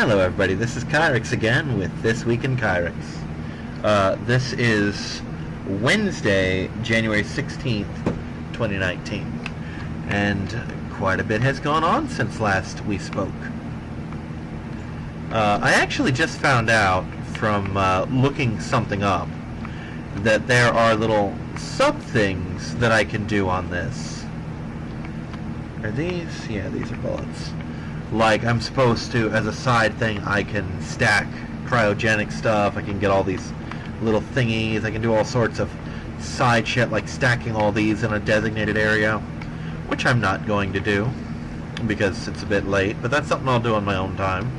Hello everybody, this is Kyrix again with This Week in Kyrix. This is Wednesday, January 16th, 2019. And quite a bit has gone on since last we spoke. I actually just found out from looking something up that there are little sub-things that I can do on this. Are these? Yeah, these are bullets. Like, I'm supposed to, as a side thing, I can stack cryogenic stuff, I can get all these little thingies, I can do all sorts of side shit, like stacking all these in a designated area, which I'm not going to do, because it's a bit late, but that's something I'll do on my own time.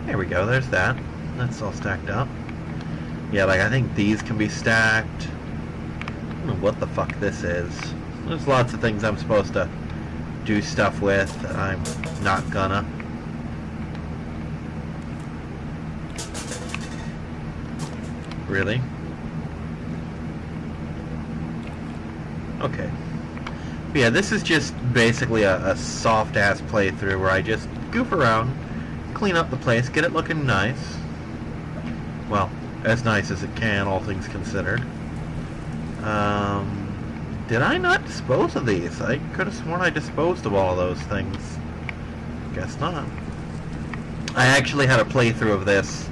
There we go, there's that. That's all stacked up. Yeah, like, I think these can be stacked. I don't know what the fuck this is. There's lots of things I'm supposed to do stuff with that I'm not gonna. Really? Okay. But yeah, this is just basically a soft-ass playthrough where I just goof around, clean up the place, get it looking nice. Well, as nice as it can, all things considered. Did I not dispose of these? I could have sworn I disposed of all of those things. Guess not. I actually had a playthrough of this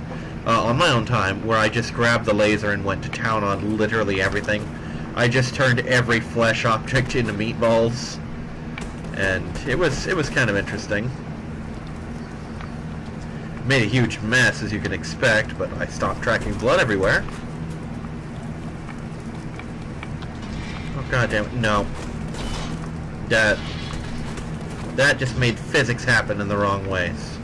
on my own time where I just grabbed the laser and went to town on literally everything. I just turned every flesh object into meatballs, and it was kind of interesting. Made a huge mess, as you can expect, but I stopped tracking blood everywhere. Oh god damn it, no. That just made physics happen in the wrong ways.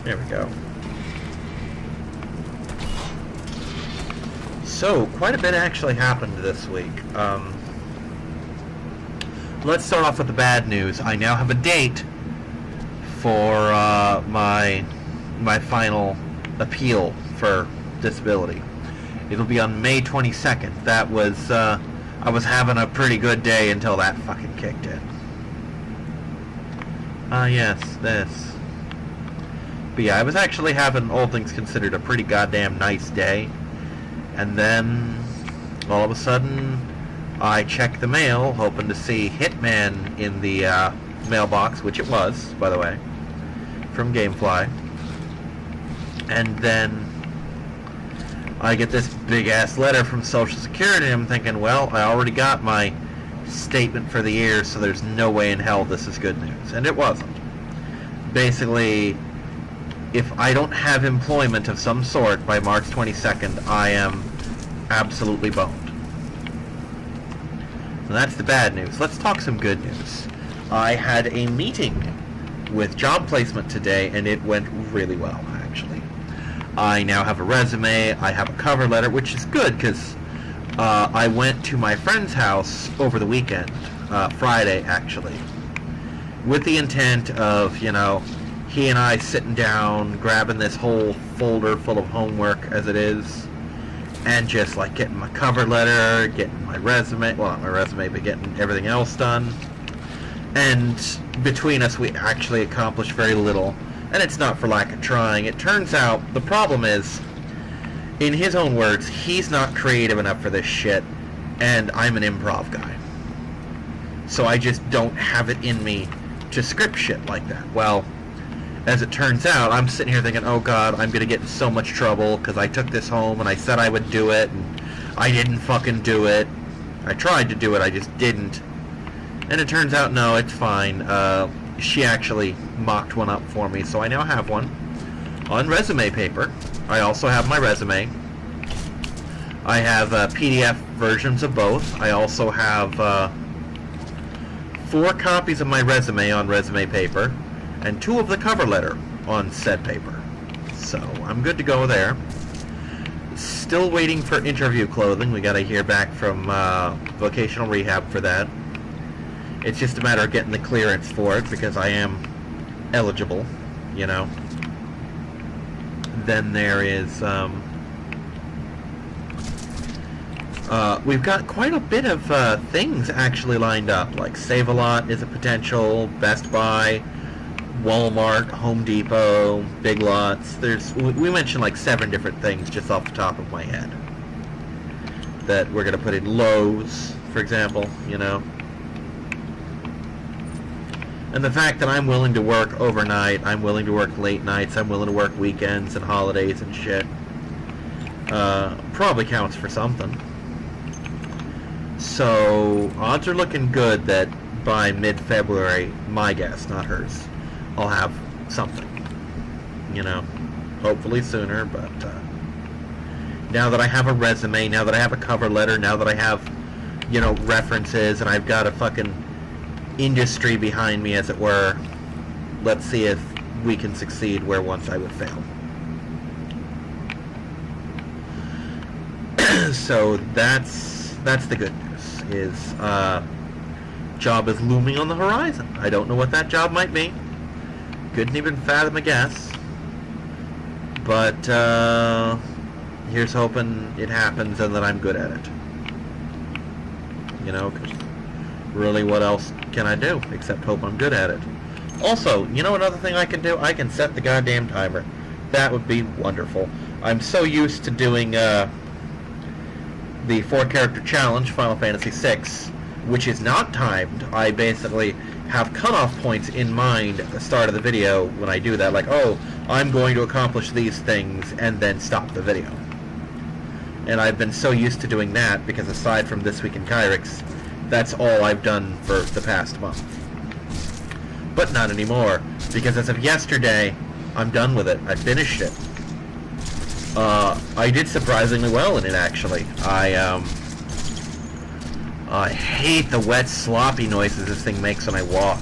There we go. So, quite a bit actually happened this week. Let's start off with the bad news. I now have a date for my final appeal for disability. It'll be on May 22nd. That was, I was having a pretty good day until that fucking kicked in. Yes, this. But yeah, I was actually having, all things considered, a pretty goddamn nice day. And then, all of a sudden, I checked the mail, hoping to see Hitman in the mailbox, which it was, by the way, from Gamefly. And then, I get this big-ass letter from Social Security, and I'm thinking, well, I already got my statement for the year, so there's no way in hell this is good news. And it wasn't. Basically, if I don't have employment of some sort by March 22nd, I am absolutely boned. So that's the bad news. Let's talk some good news. I had a meeting with job placement today, and it went really well, actually. I now have a resume, I have a cover letter, which is good, because I went to my friend's house over the weekend, Friday, actually, with the intent of, you know, he and I sitting down, grabbing this whole folder full of homework as it is, and just like getting my cover letter, getting my resume, well not my resume, but getting everything else done. And between us we actually accomplished very little, and it's not for lack of trying. It turns out the problem is, in his own words, he's not creative enough for this shit, and I'm an improv guy. So I just don't have it in me to script shit like that. Well, as it turns out, I'm sitting here thinking, oh god, I'm going to get in so much trouble because I took this home and I said I would do it and I didn't fucking do it. I tried to do it, I just didn't. And it turns out, no, it's fine. She actually mocked one up for me, so I now have one on resume paper. I also have my resume. I have PDF versions of both. I also have 4 copies of my resume on resume paper, and 2 of the cover letter on said paper. So I'm good to go there. Still waiting for interview clothing. We gotta hear back from vocational rehab for that. It's just a matter of getting the clearance for it because I am eligible, you know. Then there is, we've got quite a bit of things actually lined up, like Save-A-Lot is a potential, Best Buy, Walmart, Home Depot, Big Lots. We mentioned like 7 different things just off the top of my head that we're going to put in. Lowe's, for example, you know. And the fact that I'm willing to work overnight, I'm willing to work late nights, I'm willing to work weekends and holidays and shit, probably counts for something. So, odds are looking good that by mid-February, my guess, not hers, I'll have something. You know, hopefully sooner, but now that I have a resume, now that I have a cover letter, now that I have, you know, references, and I've got a fucking industry behind me, as it were, let's see if we can succeed where once I would fail. So that's the good news, is job is looming on the horizon. I don't know what that job might be. Couldn't even fathom a guess. But here's hoping it happens and that I'm good at it. You know, 'cause really, what else can I do except hope I'm good at it? Also, you know another thing I can do? I can set the goddamn timer. That would be wonderful. I'm so used to doing the 4-character challenge, Final Fantasy VI, which is not timed. I basically have cutoff points in mind at the start of the video when I do that. Like, oh, I'm going to accomplish these things, and then stop the video. And I've been so used to doing that, because aside from This Week in Kyrix, that's all I've done for the past month. But not anymore, because as of yesterday, I'm done with it. I finished it. I did surprisingly well in it, actually. I hate the wet, sloppy noises this thing makes when I walk.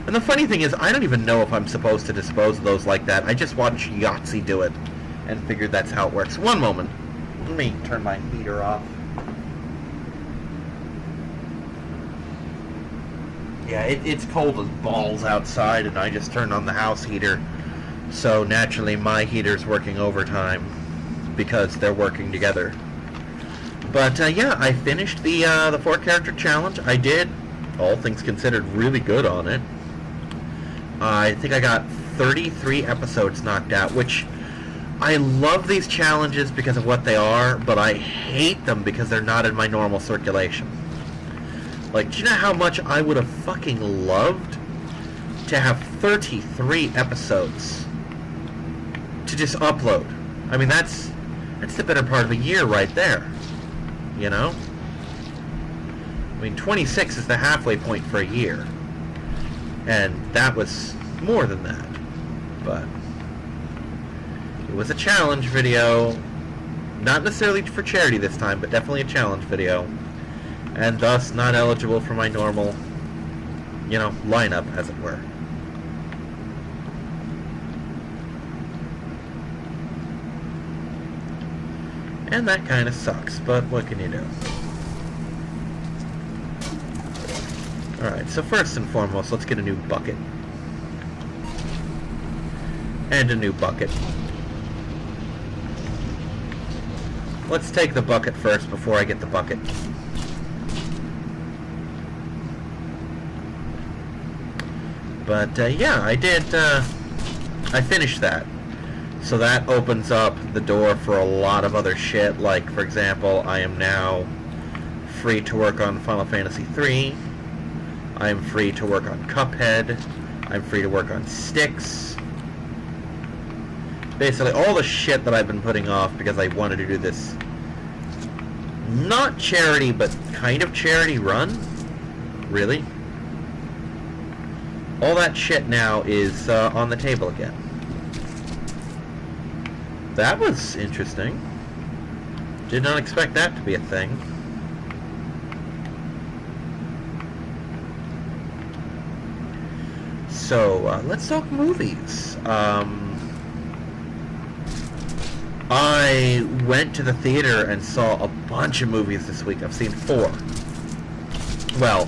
And the funny thing is, I don't even know if I'm supposed to dispose of those like that. I just watched Yahtzee do it and figured that's how it works. One moment. Let me turn my heater off. Yeah, it's cold as balls outside, and I just turned on the house heater. So naturally, my heater's working overtime because they're working together. But yeah, I finished the 4-character challenge. I did, all things considered, really good on it. I think I got 33 episodes knocked out, which I love these challenges because of what they are, but I hate them because they're not in my normal circulation. Like, do you know how much I would have fucking loved to have 33 episodes to just upload? I mean, that's the better part of a year right there, you know? I mean, 26 is the halfway point for a year. And that was more than that. But it was a challenge video. Not necessarily for charity this time, but definitely a challenge video. And thus not eligible for my normal, you know, lineup, as it were. And that kind of sucks, but what can you do? Alright, so first and foremost, let's get a new bucket. And a new bucket. Let's take the bucket first before I get the bucket. But yeah, I finished that. So that opens up the door for a lot of other shit. Like, for example, I am now free to work on Final Fantasy III. I am free to work on Cuphead. I'm free to work on Styx. Basically, all the shit that I've been putting off because I wanted to do this, not charity, but kind of charity run. Really? All that shit now is on the table again. That was interesting. Did not expect that to be a thing. So, let's talk movies. I went to the theater and saw a bunch of movies this week. I've seen 4. Well,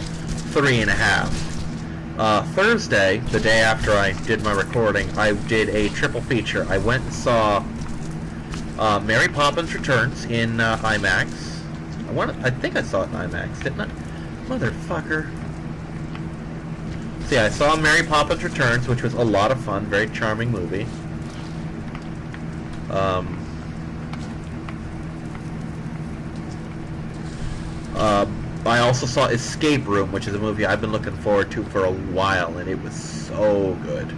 3.5. Thursday, the day after I did my recording, I did a triple feature. I went and saw Mary Poppins Returns in IMAX. I think I saw it in IMAX, didn't I? Motherfucker. So yeah, I saw Mary Poppins Returns, which was a lot of fun. Very charming movie. I also saw Escape Room, which is a movie I've been looking forward to for a while, and it was so good.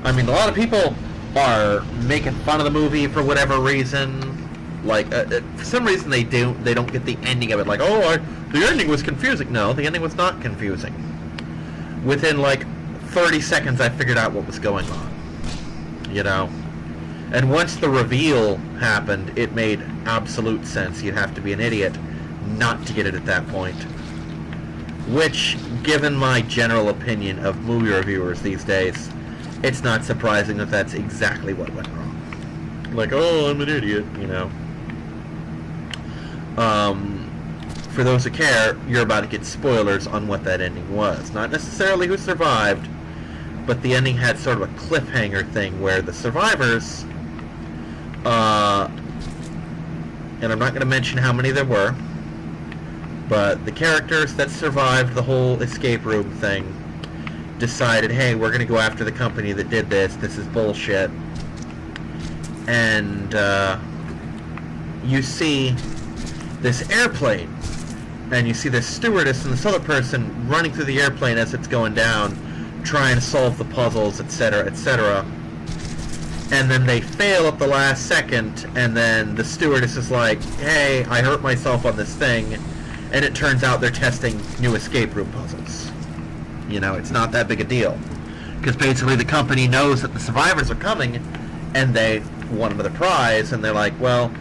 I mean, a lot of people are making fun of the movie for whatever reason. Like, for some reason they don't get the ending of it. Like, the ending was confusing. No, the ending was not confusing. Within, like, 30 seconds I figured out what was going on. You know? And once the reveal happened, it made absolute sense. You'd have to be an idiot not to get it at that point. Which, given my general opinion of movie reviewers these days, it's not surprising that that's exactly what went wrong. Like, I'm an idiot, you know. For those who care, you're about to get spoilers on what that ending was. Not necessarily who survived, but the ending had sort of a cliffhanger thing where the survivors, and I'm not going to mention how many there were, but the characters that survived the whole escape room thing decided, hey, we're going to go after the company that did this. This is bullshit. And you see this airplane, and you see this stewardess and this other person running through the airplane as it's going down, trying to solve the puzzles, etc., etc. And then they fail at the last second, and then the stewardess is like, hey, I hurt myself on this thing, and it turns out they're testing new escape room puzzles. You know, it's not that big a deal. Because basically the company knows that the survivors are coming, and they want another prize, and they're like, well,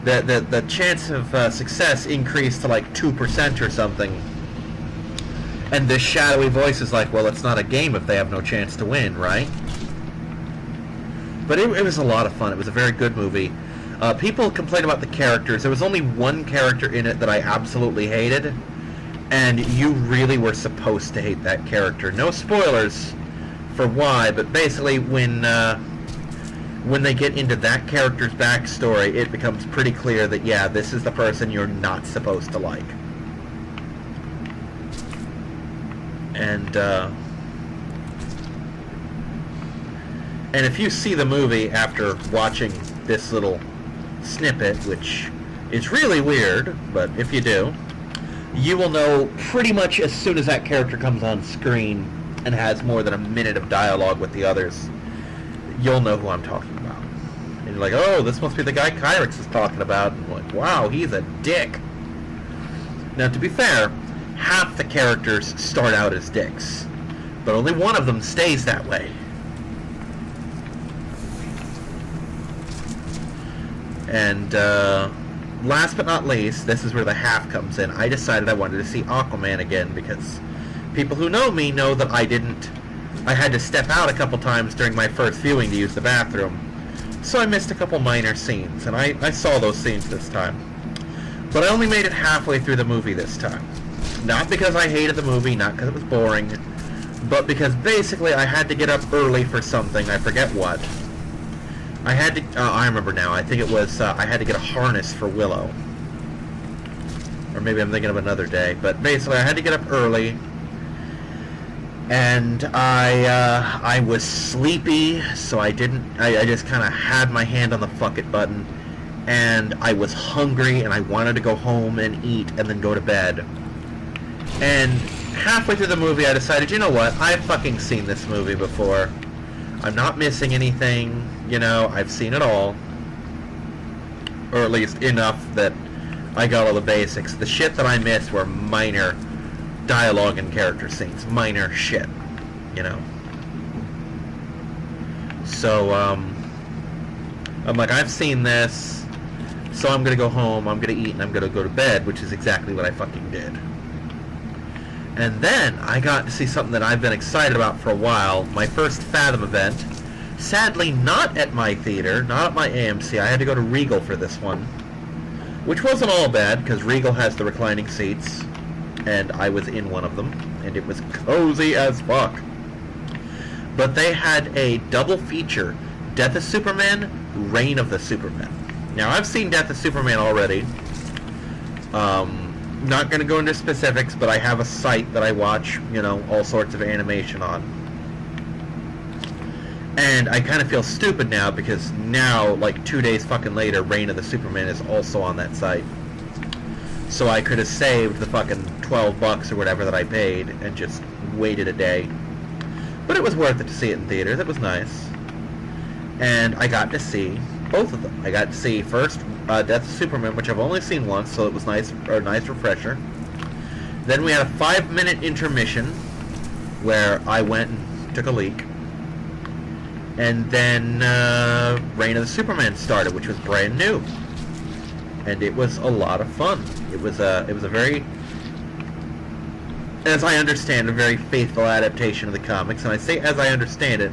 the chance of success increased to like 2% or something. And this shadowy voice is like, well, it's not a game if they have no chance to win, right? But it was a lot of fun. It was a very good movie. People complain about the characters. There was only one character in it that I absolutely hated, and you really were supposed to hate that character. No spoilers for why, but basically when they get into that character's backstory, it becomes pretty clear that, yeah, this is the person you're not supposed to like. And if you see the movie after watching this little snippet, which is really weird, but if you do, you will know pretty much as soon as that character comes on screen and has more than a minute of dialogue with the others, you'll know who I'm talking about. And you're like, oh, this must be the guy Kyrix is talking about. And I'm like, wow, he's a dick. Now, to be fair, half the characters start out as dicks, but only one of them stays that way. And last but not least, this is where the half comes in. I decided I wanted to see Aquaman again because people who know me know that I had to step out a couple times during my first viewing to use the bathroom. So I missed a couple minor scenes, and I saw those scenes this time. But I only made it halfway through the movie this time. Not because I hated the movie, not because it was boring, but because basically I had to get up early for something, I forget what. I had to, I remember now, I think it was, I had to get a harness for Willow. Or maybe I'm thinking of another day, but basically I had to get up early, and I was sleepy, so I just kind of had my hand on the fuck it button, and I was hungry, and I wanted to go home and eat, and then go to bed. And halfway through the movie I decided, you know what, I've fucking seen this movie before. I'm not missing anything, you know, I've seen it all. Or at least enough that I got all the basics. The shit that I missed were minor dialogue and character scenes. Minor shit, you know. So, I'm like, I've seen this, so I'm gonna go home, I'm gonna eat, and I'm gonna go to bed, which is exactly what I fucking did. And then I got to see something that I've been excited about for a while. My first Fathom event. Sadly, not at my theater, not at my AMC. I had to go to Regal for this one. Which wasn't all bad, because Regal has the reclining seats. And I was in one of them. And it was cozy as fuck. But they had a double feature. Death of Superman, Reign of the Superman. Now, I've seen Death of Superman already. Not going to go into specifics, but I have a site that I watch, you know, all sorts of animation on. And I kind of feel stupid now, because now, like 2 days fucking later, Reign of the Superman is also on that site. So I could have saved the fucking $12 or whatever that I paid and just waited a day. But it was worth it to see it in theaters. It was nice. And I got to see both of them. I got to see first Death of Superman, which I've only seen once, so it was nice, a nice refresher. Then we had a 5-minute intermission where I went and took a leak. And then Reign of the Superman started, which was brand new, and it was a lot of fun. It was a very, as I understand, a very faithful adaptation of the comics. And I say as I understand it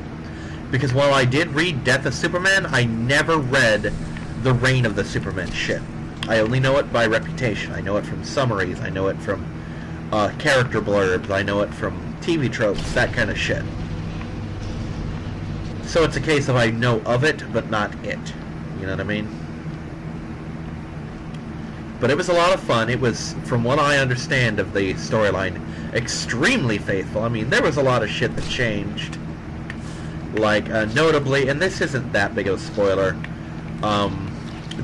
because while I did read Death of Superman, I never read the Reign of the Superman shit. I only know it by reputation. I know it from summaries. I know it from character blurbs. I know it from TV tropes, that kind of shit. So it's a case of I know of it, but not it. You know what I mean? But it was a lot of fun. It was, from what I understand of the storyline, extremely faithful. I mean, there was a lot of shit that changed. Like, notably, and this isn't that big of a spoiler,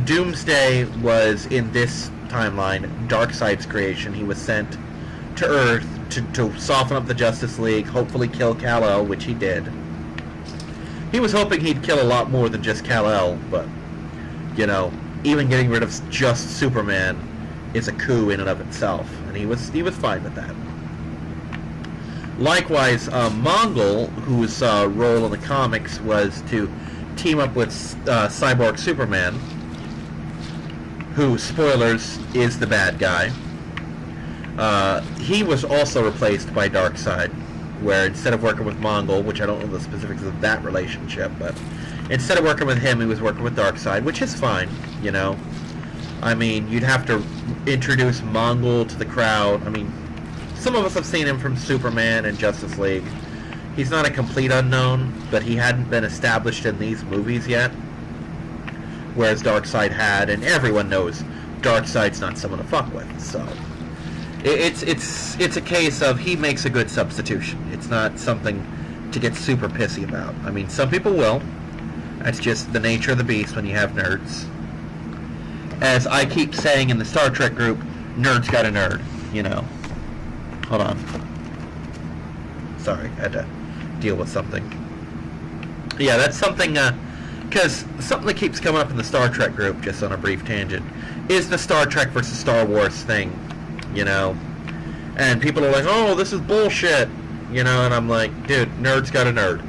Doomsday was, in this timeline, Darkseid's creation. He was sent to Earth to soften up the Justice League, hopefully kill Kal-El, which he did. He was hoping he'd kill a lot more than just Kal-El, but, you know, even getting rid of just Superman is a coup in and of itself, and he was fine with that. Likewise, Mongol, whose role in the comics was to team up with Cyborg Superman, who, spoilers, is the bad guy, he was also replaced by Darkseid, where instead of working with Mongol, which I don't know the specifics of that relationship, but instead of working with him, he was working with Darkseid, which is fine, you know. I mean, you'd have to introduce Mongol to the crowd. I mean, some of us have seen him from Superman and Justice League. He's not a complete unknown, but he hadn't been established in these movies yet, whereas Darkseid had, and everyone knows Darkseid's not someone to fuck with, so it's a case of he makes a good substitution. It's not something to get super pissy about. I mean, some people will. That's just the nature of the beast when you have nerds. As I keep saying in the Star Trek group, nerds got a nerd, you know. Hold on. Sorry, I had to deal with something. Yeah, that's something, because something that keeps coming up in the Star Trek group, just on a brief tangent, is the Star Trek versus Star Wars thing, you know. And people are like, oh, this is bullshit, you know, and I'm like, dude, nerds got a nerd.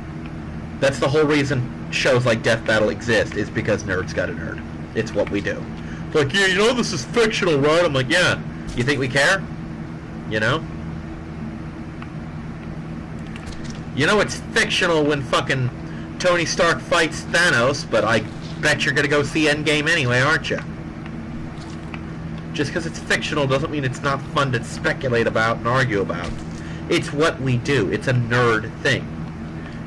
That's the whole reason shows like Death Battle exist, is because nerds got a nerd. It's what we do. Like, yeah, you know this is fictional, right? I'm like, yeah. You think we care? You know? You know it's fictional when fucking Tony Stark fights Thanos, but I bet you're gonna go see Endgame anyway, aren't you? Just because it's fictional doesn't mean it's not fun to speculate about and argue about. It's what we do. It's a nerd thing.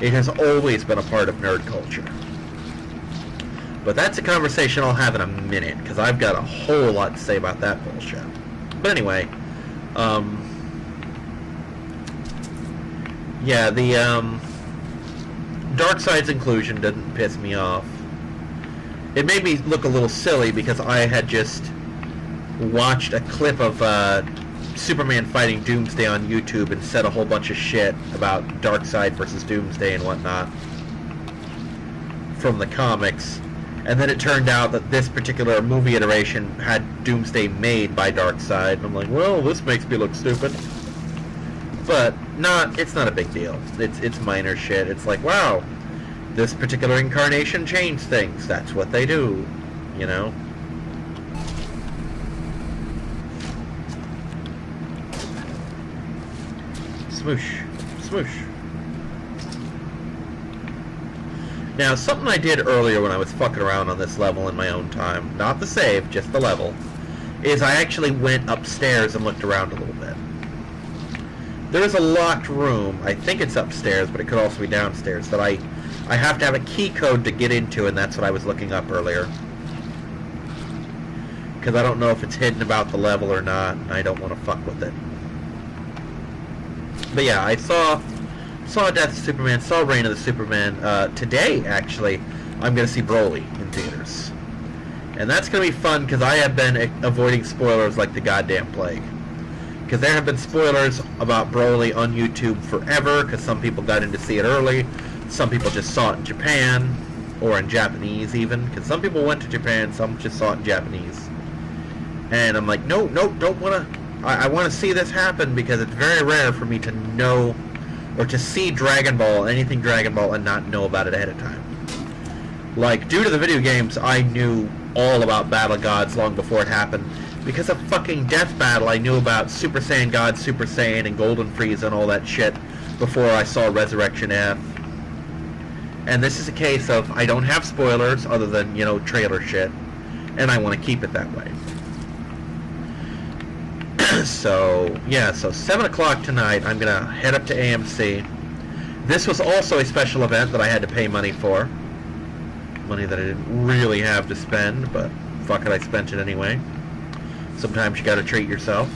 It has always been a part of nerd culture. But that's a conversation I'll have in a minute, because I've got a whole lot to say about that bullshit. But anyway, yeah, the Darkseid's inclusion didn't piss me off. It made me look a little silly because I had just watched a clip of Superman fighting Doomsday on YouTube and said a whole bunch of shit about Darkseid versus Doomsday and whatnot from the comics. And then it turned out that this particular movie iteration had Doomsday made by Darkseid. And I'm like, well, this makes me look stupid. But it's not a big deal. It's minor shit. It's like, wow, this particular incarnation changed things. That's what they do, you know? Smoosh. Smoosh. Now, something I did earlier when I was fucking around on this level in my own time, not the save, just the level, is I actually went upstairs and looked around a little bit. There is a locked room, I think it's upstairs, but it could also be downstairs, that I have to have a key code to get into, and that's what I was looking up earlier. Because I don't know if it's hidden about the level or not, and I don't want to fuck with it. But yeah, I saw Death of Superman, saw Reign of the Superman. Today, actually, I'm going to see Broly in theaters. And that's going to be fun, because I have been avoiding spoilers like the goddamn plague. Because there have been spoilers about Broly on YouTube forever, because some people got in to see it early, some people just saw it in Japan, or in Japanese even, because some people went to Japan, some just saw it in Japanese. And I'm like, no, don't want to... I want to see this happen, because it's very rare for me to know or to see Dragon Ball, anything Dragon Ball, and not know about it ahead of time. Like, due to the video games, I knew all about Battle Gods long before it happened. Because of fucking Death Battle, I knew about Super Saiyan God, Super Saiyan, and Golden Frieza and all that shit before I saw Resurrection F. And this is a case of, I don't have spoilers other than, you know, trailer shit, and I want to keep it that way. So, yeah, so 7 o'clock tonight, I'm going to head up to AMC. This was also a special event that I had to pay money for. Money that I didn't really have to spend, but fuck it, I spent it anyway. Sometimes you gotta treat yourself.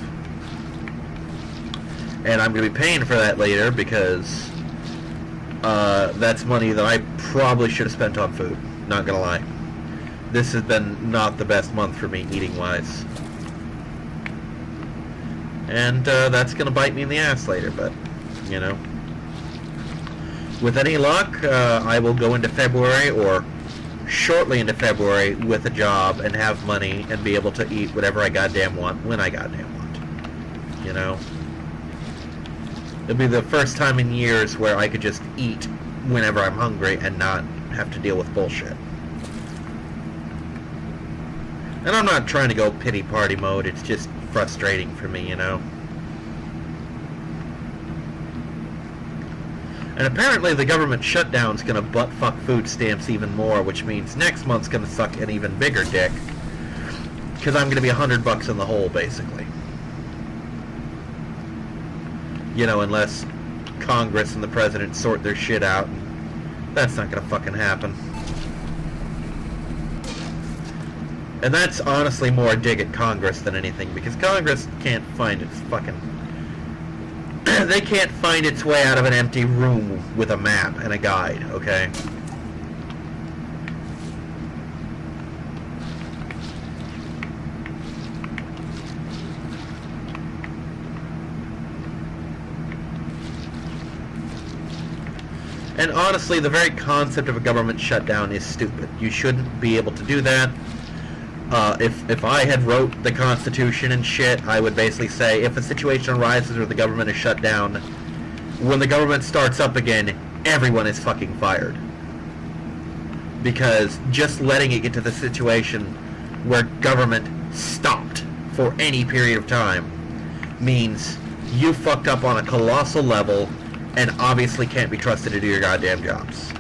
And I'm going to be paying for that later because that's money that I probably should have spent on food. Not gonna lie. This has been not the best month for me eating-wise. And that's going to bite me in the ass later, but, you know. With any luck, I will go into February, or shortly into February, with a job and have money and be able to eat whatever I goddamn want, when I goddamn want. You know? It'll be the first time in years where I could just eat whenever I'm hungry and not have to deal with bullshit. And I'm not trying to go pity party mode, it's just frustrating for me, you know. And apparently the government shutdown's gonna butt-fuck food stamps even more, which means next month's gonna suck an even bigger dick. Because I'm gonna be $100 in the hole, basically. You know, unless Congress and the President sort their shit out. That's not gonna fucking happen. And that's honestly more a dig at Congress than anything, because Congress can't find its fucking... they can't find its way out of an empty room with a map and a guide, okay? And honestly, the very concept of a government shutdown is stupid. You shouldn't be able to do that. If I had wrote the Constitution and shit, I would basically say, if a situation arises where the government is shut down, when the government starts up again, everyone is fucking fired. Because just letting it get to the situation where government stopped for any period of time means you fucked up on a colossal level and obviously can't be trusted to do your goddamn jobs.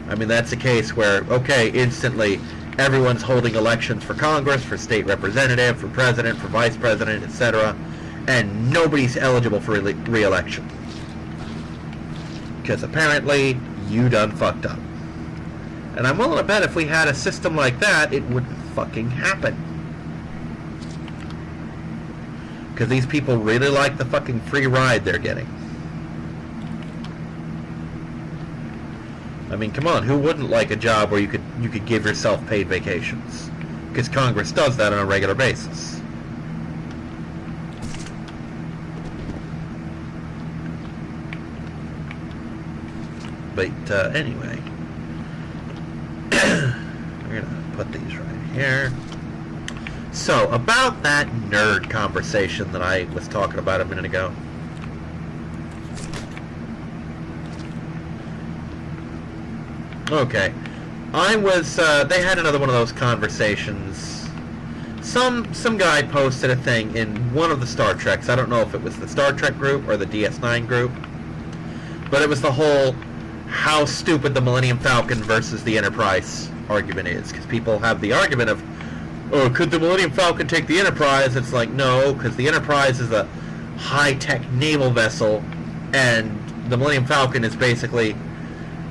I mean, that's a case where, okay, instantly, everyone's holding elections for Congress, for state representative, for president, for vice president, etc., and nobody's eligible for re-election. Because apparently, you done fucked up. And I'm willing to bet if we had a system like that, it wouldn't fucking happen. Because these people really like the fucking free ride they're getting. I mean, come on, who wouldn't like a job where you could give yourself paid vacations? Because Congress does that on a regular basis. But anyway, we're gonna put these right here. So, about that nerd conversation that I was talking about a minute ago. Okay. I was, they had another one of those conversations some guy posted a thing in one of the Star Treks. I don't know if it was the Star Trek group or the DS9 group, but it was the whole how stupid the Millennium Falcon versus the Enterprise argument is, because people have the argument of, oh, could the Millennium Falcon take the Enterprise? It's like, no, because the Enterprise is a high-tech naval vessel, and the Millennium Falcon is basically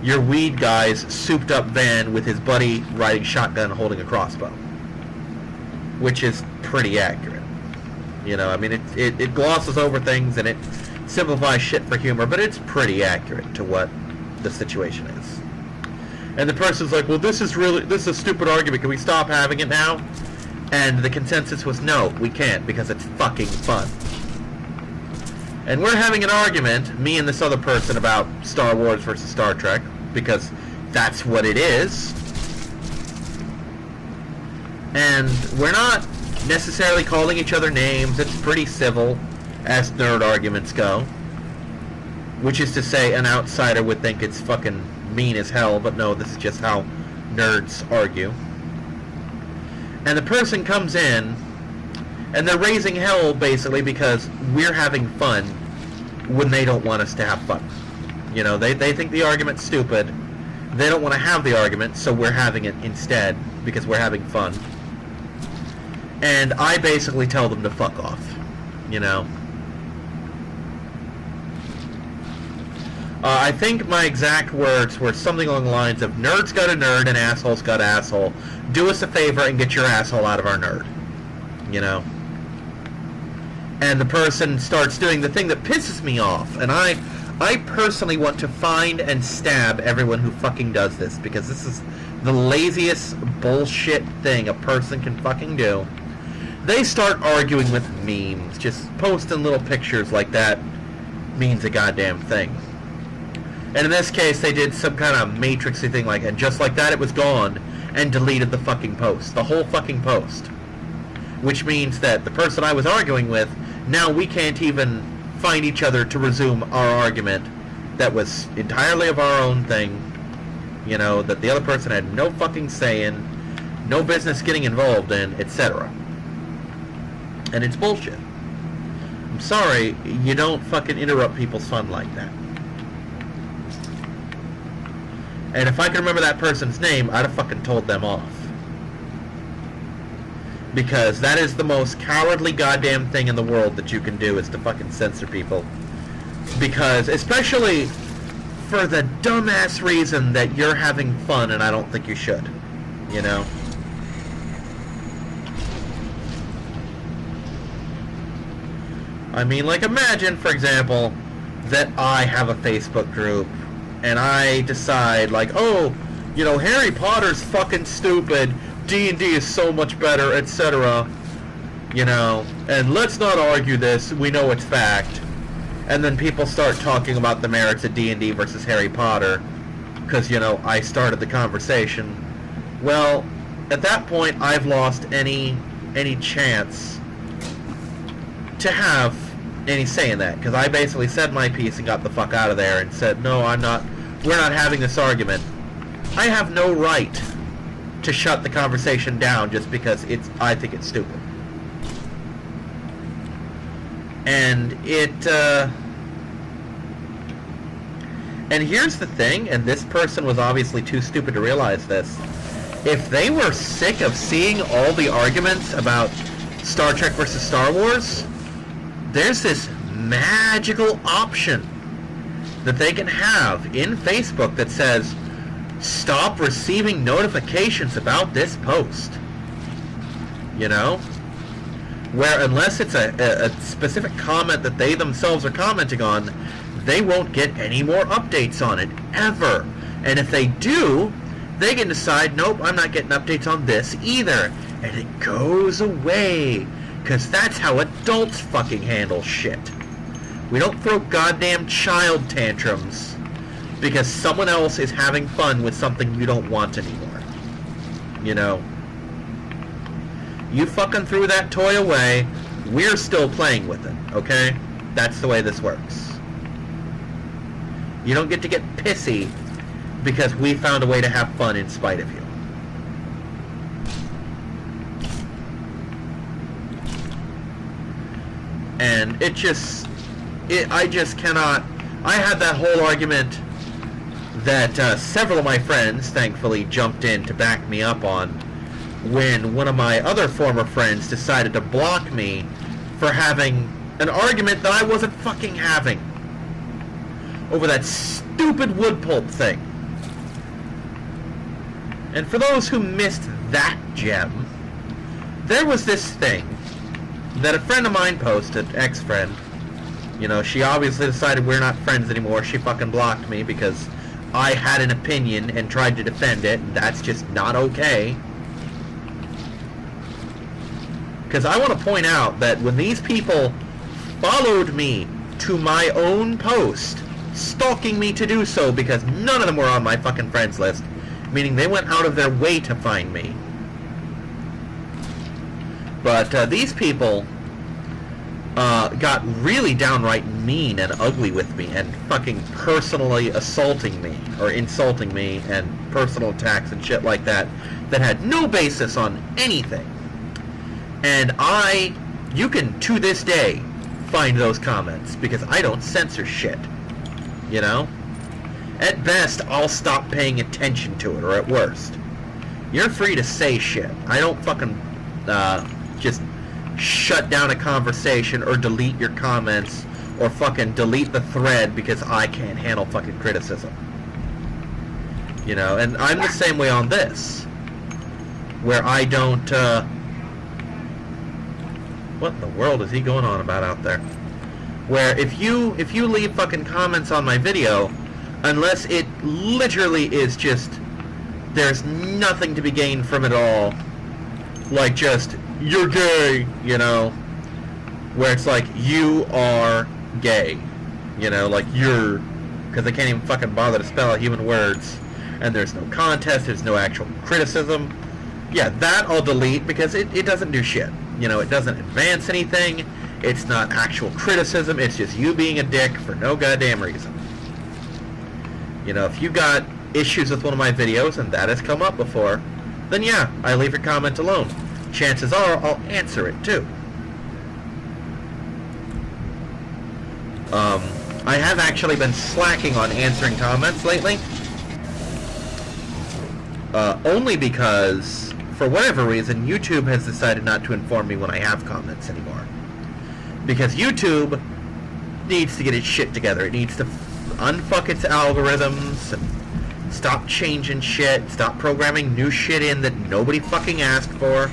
your weed guy's souped-up van with his buddy riding shotgun holding a crossbow, which is pretty accurate. You know, I mean, it glosses over things and it simplifies shit for humor, but it's pretty accurate to what the situation is. And the person's like, well, this is a stupid argument. Can we stop having it now? And the consensus was, no, we can't, because it's fucking fun. And we're having an argument, me and this other person, about Star Wars versus Star Trek, because that's what it is. And we're not necessarily calling each other names. It's pretty civil, as nerd arguments go. Which is to say, an outsider would think it's fucking mean as hell, but no, this is just how nerds argue. And the person comes in, and they're raising hell, basically, because we're having fun when they don't want us to have fun. You know, they think the argument's stupid. They don't want to have the argument, so we're having it instead, because we're having fun. And I basically tell them to fuck off, you know. I think my exact words were something along the lines of, nerds got a nerd and assholes got asshole. Do us a favor and get your asshole out of our nerd. You know? And the person starts doing the thing that pisses me off. And I personally want to find and stab everyone who fucking does this, because this is the laziest bullshit thing a person can fucking do. They start arguing with memes. Just posting little pictures like that means a goddamn thing. And in this case, they did some kind of matrixy thing like, and just like that, it was gone, and deleted the fucking post. The whole fucking post. Which means that the person I was arguing with, now we can't even find each other to resume our argument that was entirely of our own thing. You know, that the other person had no fucking say in, no business getting involved in, etc. And it's bullshit. I'm sorry, you don't fucking interrupt people's fun like that. And if I could remember that person's name, I'd have fucking told them off. Because that is the most cowardly goddamn thing in the world that you can do, is to fucking censor people. Because, especially for the dumbass reason that you're having fun and I don't think you should. You know? I mean, like, imagine, for example, that I have a Facebook group and I decide, like, oh, you know, Harry Potter's fucking stupid, D&D is so much better, etc. You know, and let's not argue this, we know it's fact. And then people start talking about the merits of D&D versus Harry Potter, because, you know, I started the conversation. Well, at that point, I've lost any chance to have any say in that, because I basically said my piece and got the fuck out of there and said, no, we're not having this argument. I have no right to shut the conversation down just because I think it's stupid. And and here's the thing, and this person was obviously too stupid to realize this. If they were sick of seeing all the arguments about Star Trek versus Star Wars, there's this magical option that they can have in Facebook that says, stop receiving notifications about this post. You know? Where unless it's a specific comment that they themselves are commenting on, they won't get any more updates on it, ever. And if they do, they can decide, nope, I'm not getting updates on this either. And it goes away. Because that's how adults fucking handle shit. We don't throw goddamn child tantrums because someone else is having fun with something you don't want anymore. You know? You fucking threw that toy away, we're still playing with it, okay? That's the way this works. You don't get to get pissy because we found a way to have fun in spite of you. And I just cannot. I had that whole argument that several of my friends, thankfully, jumped in to back me up on when one of my other former friends decided to block me for having an argument that I wasn't fucking having over that stupid wood pulp thing. And for those who missed that gem, there was this thing that a friend of mine posted, ex-friend. You know, she obviously decided we're not friends anymore. She fucking blocked me because I had an opinion and tried to defend it, and that's just not okay. Because I want to point out that when these people followed me to my own post, stalking me to do so because none of them were on my fucking friends list, meaning they went out of their way to find me. But these people got really downright mean and ugly with me and fucking personally assaulting me or insulting me and personal attacks and shit like that had no basis on anything. And you can to this day find those comments because I don't censor shit, you know? At best, I'll stop paying attention to it, or at worst. You're free to say shit. I don't fucking just shut down a conversation or delete your comments or fucking delete the thread because I can't handle fucking criticism. You know, and I'm the same way on this, where I don't, what in the world is he going on about out there? Where if you leave fucking comments on my video, unless it literally is just, there's nothing to be gained from it all, like just, you're gay, you know, where it's like, you are gay, you know, like you're, because they can't even fucking bother to spell out human words, and there's no contest, there's no actual criticism, yeah, that I'll delete because it doesn't do shit, you know, it doesn't advance anything, it's not actual criticism, it's just you being a dick for no goddamn reason. You know, if you got issues with one of my videos, and that has come up before, then yeah, I leave your comment alone. Chances are I'll answer it too. I have actually been slacking on answering comments lately. Only because, for whatever reason, YouTube has decided not to inform me when I have comments anymore. Because YouTube needs to get its shit together. It needs to unfuck its algorithms and stop changing shit, stop programming new shit in that nobody fucking asked for.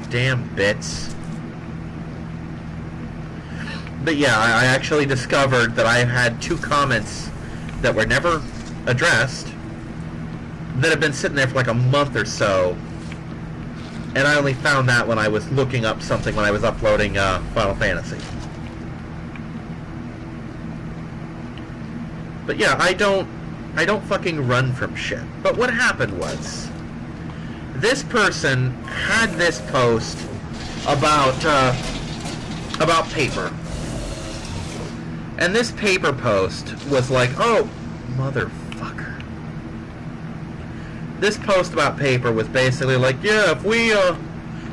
Damn bits. But yeah, I actually discovered that I had 2 comments that were never addressed that have been sitting there for like a month or so, and I only found that when I was looking up something when I was uploading Final Fantasy. But yeah, I don't fucking run from shit. But what happened was, this person had this post about paper. And this paper post was like, oh, motherfucker. This post about paper was basically like, yeah,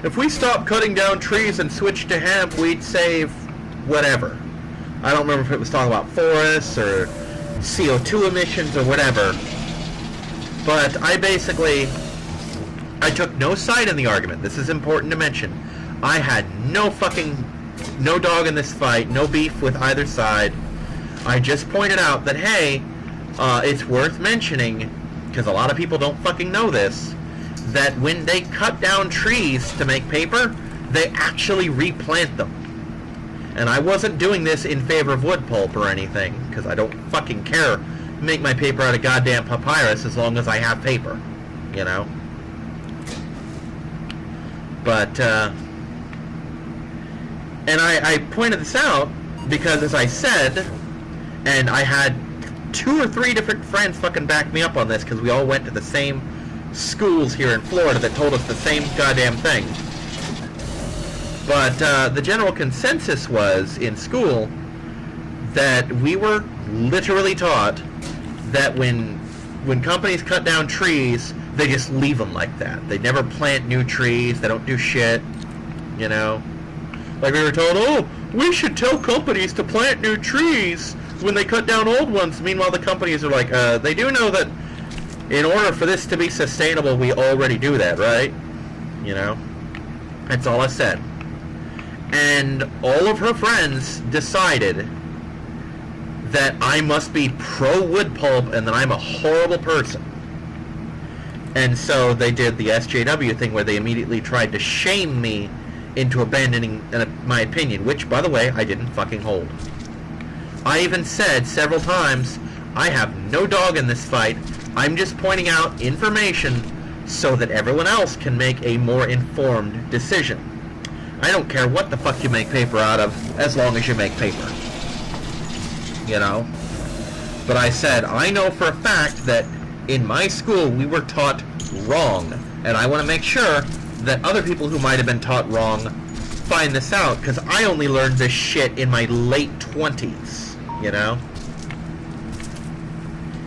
if we stop cutting down trees and switch to hemp, we'd save whatever. I don't remember if it was talking about forests or CO2 emissions or whatever. But I took no side in the argument. This is important to mention. I had no dog in this fight, no beef with either side. I just pointed out that, hey, it's worth mentioning, because a lot of people don't fucking know this, that when they cut down trees to make paper, they actually replant them. And I wasn't doing this in favor of wood pulp or anything, because I don't fucking care. Make my paper out of goddamn papyrus as long as I have paper, you know? But, and I pointed this out because, as I said, and I had 2 or 3 different friends fucking back me up on this because we all went to the same schools here in Florida that told us the same goddamn thing. But the general consensus was in school that we were literally taught that when companies cut down trees, they just leave them like that. They never plant new trees. They don't do shit. you know? Like we were told, oh, we should tell companies to plant new trees when they cut down old ones. Meanwhile, the companies are like, they do know that in order for this to be sustainable, we already do that, right? You know? That's all I said. And all of her friends decided that I must be pro-wood pulp and that I'm a horrible person. And so they did the SJW thing where they immediately tried to shame me into abandoning my opinion, which, by the way, I didn't fucking hold. I even said several times, I have no dog in this fight. I'm just pointing out information so that everyone else can make a more informed decision. I don't care what the fuck you make paper out of, as long as you make paper. You know? But I said, I know for a fact that in my school we were taught wrong, and I want to make sure that other people who might have been taught wrong find this out, because I only learned this shit in my late 20s, you know?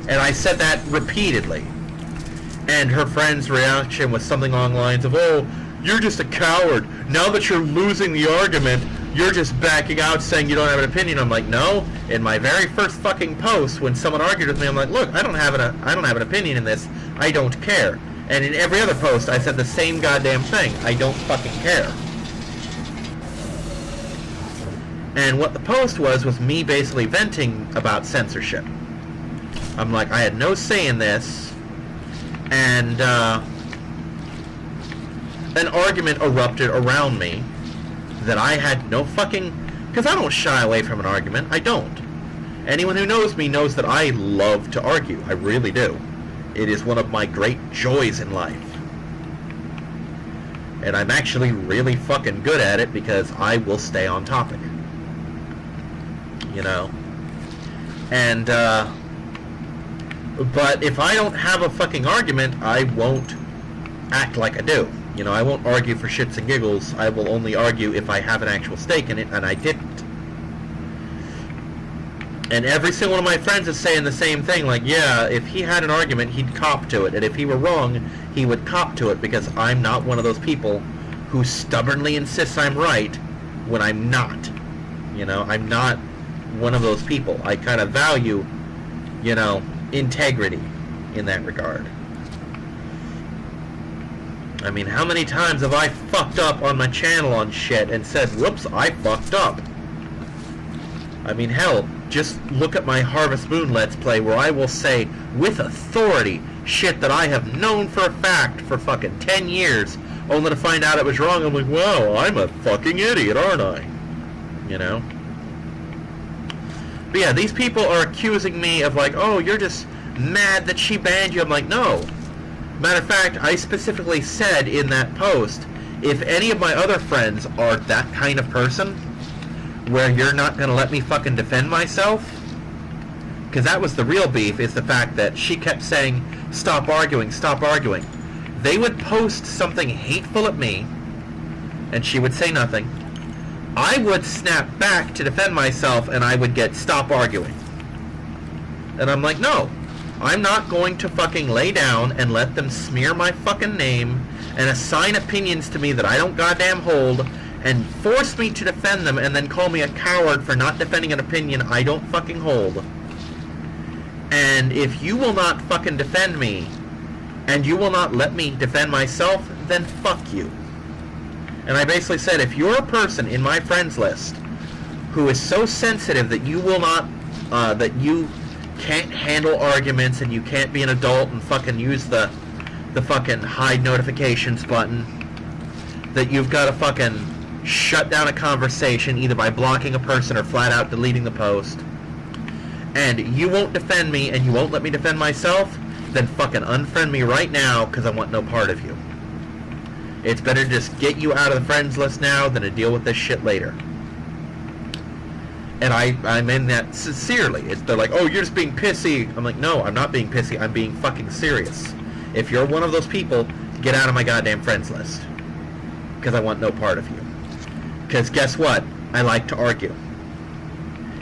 And I said that repeatedly. And her friend's reaction was something along the lines of, oh, you're just a coward. Now that you're losing the argument, you're just backing out saying you don't have an opinion. I'm like, no. In my very first fucking post, when someone argued with me, I'm like, look, I don't have an opinion in this. I don't care. And in every other post, I said the same goddamn thing. I don't fucking care. And what the post was me basically venting about censorship. I'm like, I had no say in this. And an argument erupted around me that I had no fucking... Because I don't shy away from an argument. I don't. Anyone who knows me knows that I love to argue. I really do. It is one of my great joys in life. And I'm actually really fucking good at it because I will stay on topic. You know? And, but if I don't have a fucking argument, I won't act like I do. You know, I won't argue for shits and giggles. I will only argue if I have an actual stake in it, and I didn't. And every single one of my friends is saying the same thing, like, yeah, if he had an argument, he'd cop to it, and if he were wrong, he would cop to it, because I'm not one of those people who stubbornly insists I'm right when I'm not. You know, I'm not one of those people. I kind of value, you know, integrity in that regard. I mean, how many times have I fucked up on my channel on shit and said, whoops, I fucked up? I mean, hell, just look at my Harvest Moon Let's Play where I will say, with authority, shit that I have known for a fact for fucking 10 years, only to find out it was wrong. I'm like, well, I'm a fucking idiot, aren't I? You know? But yeah, these people are accusing me of like, oh, you're just mad that she banned you. I'm like, no. Matter of fact, I specifically said in that post, if any of my other friends are that kind of person, where you're not going to let me fucking defend myself, because that was the real beef, is the fact that she kept saying, stop arguing, stop arguing. They would post something hateful at me, and she would say nothing. I would snap back to defend myself, and I would get, stop arguing. And I'm like, no. I'm not going to fucking lay down and let them smear my fucking name and assign opinions to me that I don't goddamn hold and force me to defend them and then call me a coward for not defending an opinion I don't fucking hold. And if you will not fucking defend me and you will not let me defend myself, then fuck you. And I basically said, if you're a person in my friends list who is so sensitive that you will not, that you can't handle arguments and you can't be an adult and fucking use the fucking hide notifications button, that you've got to fucking shut down a conversation either by blocking a person or flat out deleting the post, and you won't defend me and you won't let me defend myself, then fucking unfriend me right now, because I want no part of you. It's better to just get you out of the friends list now than to deal with this shit later. And I mean that sincerely. They're like, oh, you're just being pissy. I'm like, no, I'm not being pissy. I'm being fucking serious. If you're one of those people, get out of my goddamn friends list. Because I want no part of you. Because guess what? I like to argue.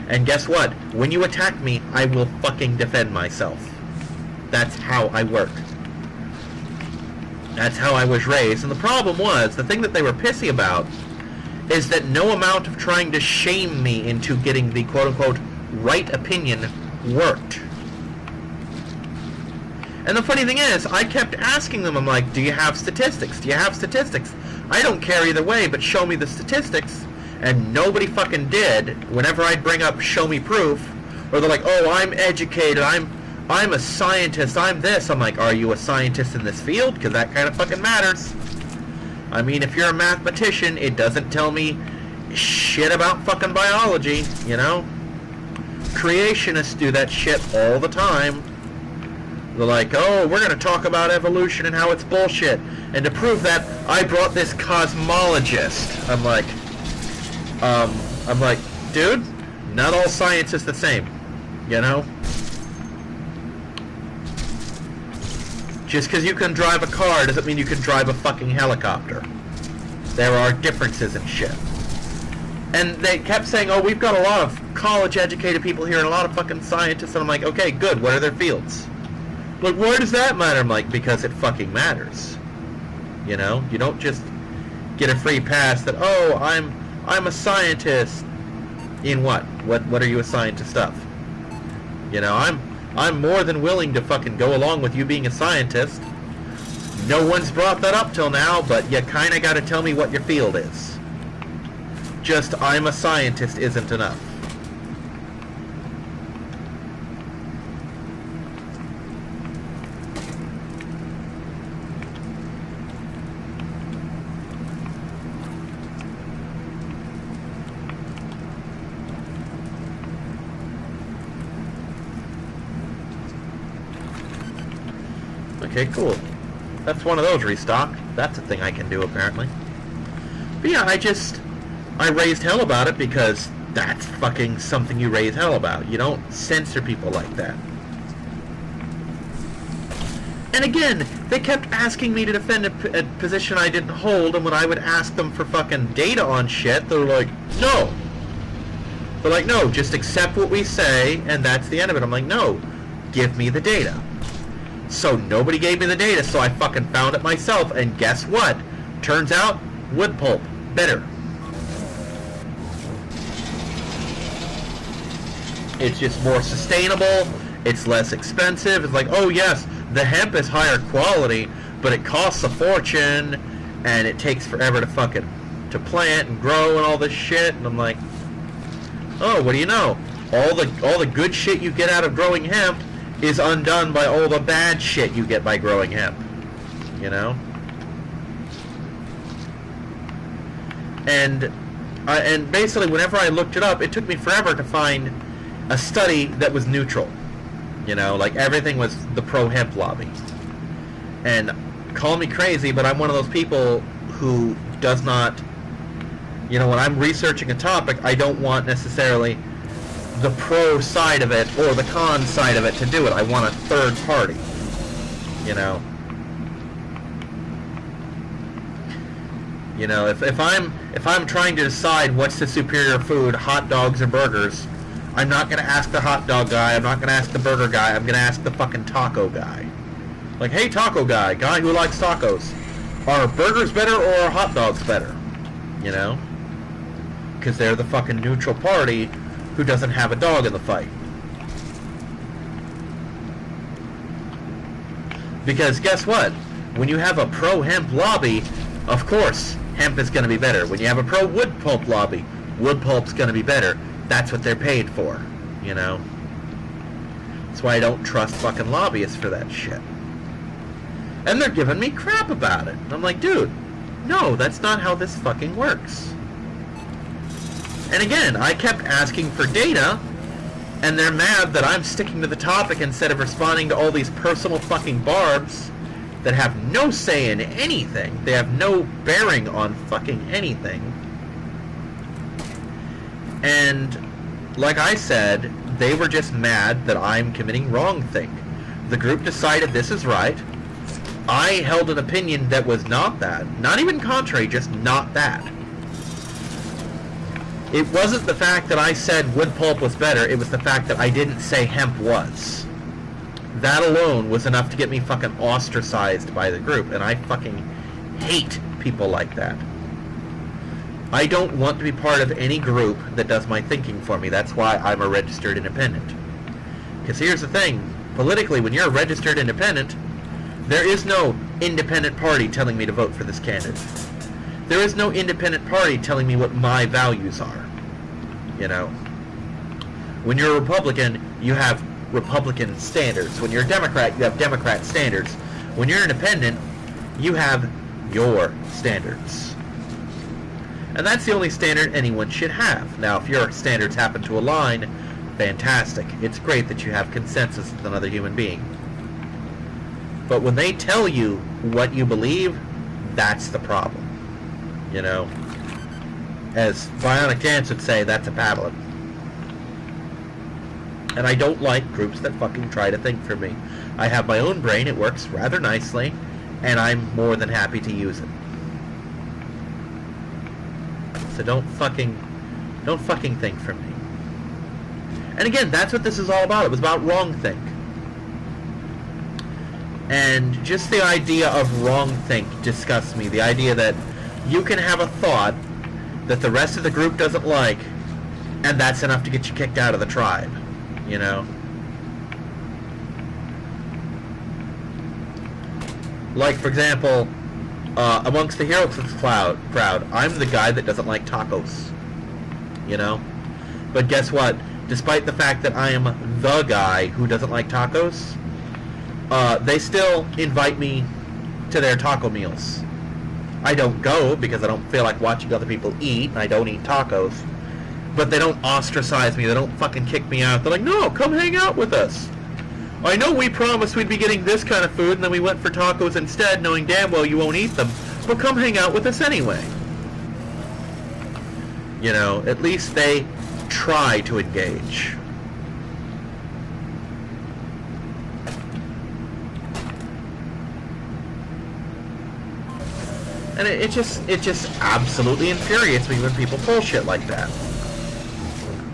And guess what? When you attack me, I will fucking defend myself. That's how I work. That's how I was raised. And the problem was, the thing that they were pissy about is that no amount of trying to shame me into getting the quote-unquote right opinion worked. And the funny thing is, I kept asking them, I'm like, do you have statistics? Do you have statistics? I don't care either way, but show me the statistics. And nobody fucking did. Whenever I'd bring up show me proof, or they're like, oh, I'm educated, I'm a scientist, I'm this. I'm like, are you a scientist in this field? Because that kind of fucking matters. I mean, if you're a mathematician, it doesn't tell me shit about fucking biology, you know? Creationists do that shit all the time. They're like, oh, we're going to talk about evolution and how it's bullshit. And to prove that, I brought this cosmologist. I'm like, dude, not all science is the same, you know? Just because you can drive a car doesn't mean you can drive a fucking helicopter. There are differences in shit. And they kept saying, oh, we've got a lot of college-educated people here and a lot of fucking scientists. And I'm like, okay, good, what are their fields? Like, why does that matter? I'm like, because it fucking matters. You know? You don't just get a free pass that, oh, I'm a scientist. In what? What are you a scientist of? You know, I'm more than willing to fucking go along with you being a scientist. No one's brought that up till now, but you kind of got to tell me what your field is. Just, I'm a scientist isn't enough. Okay, cool. That's one of those restock. That's a thing I can do, apparently. But yeah, I raised hell about it because that's fucking something you raise hell about. You don't censor people like that. And again, they kept asking me to defend a position I didn't hold, and when I would ask them for fucking data on shit, they're like, no. They're like, no, just accept what we say, and that's the end of it. I'm like, no, give me the data. So nobody gave me the data, so I fucking found it myself, and guess what? Turns out, wood pulp, better. It's just more sustainable, it's less expensive, it's like, oh yes, the hemp is higher quality, but it costs a fortune, and it takes forever to plant and grow and all this shit, and I'm like, oh, what do you know? All the good shit you get out of growing hemp is undone by all the bad shit you get by growing hemp, you know? And basically, whenever I looked it up, it took me forever to find a study that was neutral. You know, like everything was the pro-hemp lobby. And call me crazy, but I'm one of those people who does not, you know, when I'm researching a topic, I don't want necessarily the pro side of it or the con side of it to do it. I want a third party, you know. You know, if I'm trying to decide what's the superior food, hot dogs or burgers, I'm not going to ask the hot dog guy, I'm not going to ask the burger guy, I'm going to ask the fucking taco guy. Like, hey, taco guy who likes tacos, are burgers better or are hot dogs better? You know? Because they're the fucking neutral party who doesn't have a dog in the fight. Because guess what? When you have a pro-hemp lobby, of course, hemp is going to be better. When you have a pro-wood pulp lobby, wood pulp's going to be better. That's what they're paid for, you know? That's why I don't trust fucking lobbyists for that shit. And they're giving me crap about it. I'm like, dude, no, that's not how this fucking works. And again, I kept asking for data, and they're mad that I'm sticking to the topic instead of responding to all these personal fucking barbs that have no say in anything. They have no bearing on fucking anything. And like I said, they were just mad that I'm committing wrongthink. The group decided this is right. I held an opinion that was not that. Not even contrary, just not that. It wasn't the fact that I said wood pulp was better, it was the fact that I didn't say hemp was. That alone was enough to get me fucking ostracized by the group, and I fucking hate people like that. I don't want to be part of any group that does my thinking for me. That's why I'm a registered independent. Because here's the thing. Politically, when you're a registered independent, there is no independent party telling me to vote for this candidate. There is no independent party telling me what my values are. You know? When you're a Republican, you have Republican standards. When you're a Democrat, you have Democrat standards. When you're independent, you have your standards. And that's the only standard anyone should have. Now, if your standards happen to align, fantastic. It's great that you have consensus with another human being. But when they tell you what you believe, that's the problem. You know? As Bionic Dance would say, that's a paddling. And I don't like groups that fucking try to think for me. I have my own brain, it works rather nicely, and I'm more than happy to use it. So don't fucking think for me. And again, that's what this is all about. It was about wrongthink. And just the idea of wrongthink disgusts me. The idea that you can have a thought that the rest of the group doesn't like, and that's enough to get you kicked out of the tribe. You know? Like, for example, amongst the Kyrix crowd, I'm the guy that doesn't like tacos. You know? But guess what? Despite the fact that I am the guy who doesn't like tacos, they still invite me to their taco meals. I don't go because I don't feel like watching other people eat, and I don't eat tacos. But they don't ostracize me. They don't fucking kick me out. They're like, no, come hang out with us. I know we promised we'd be getting this kind of food, and then we went for tacos instead, knowing damn well you won't eat them. But come hang out with us anyway. You know, at least they try to engage. And it just absolutely infuriates me when people pull shit like that.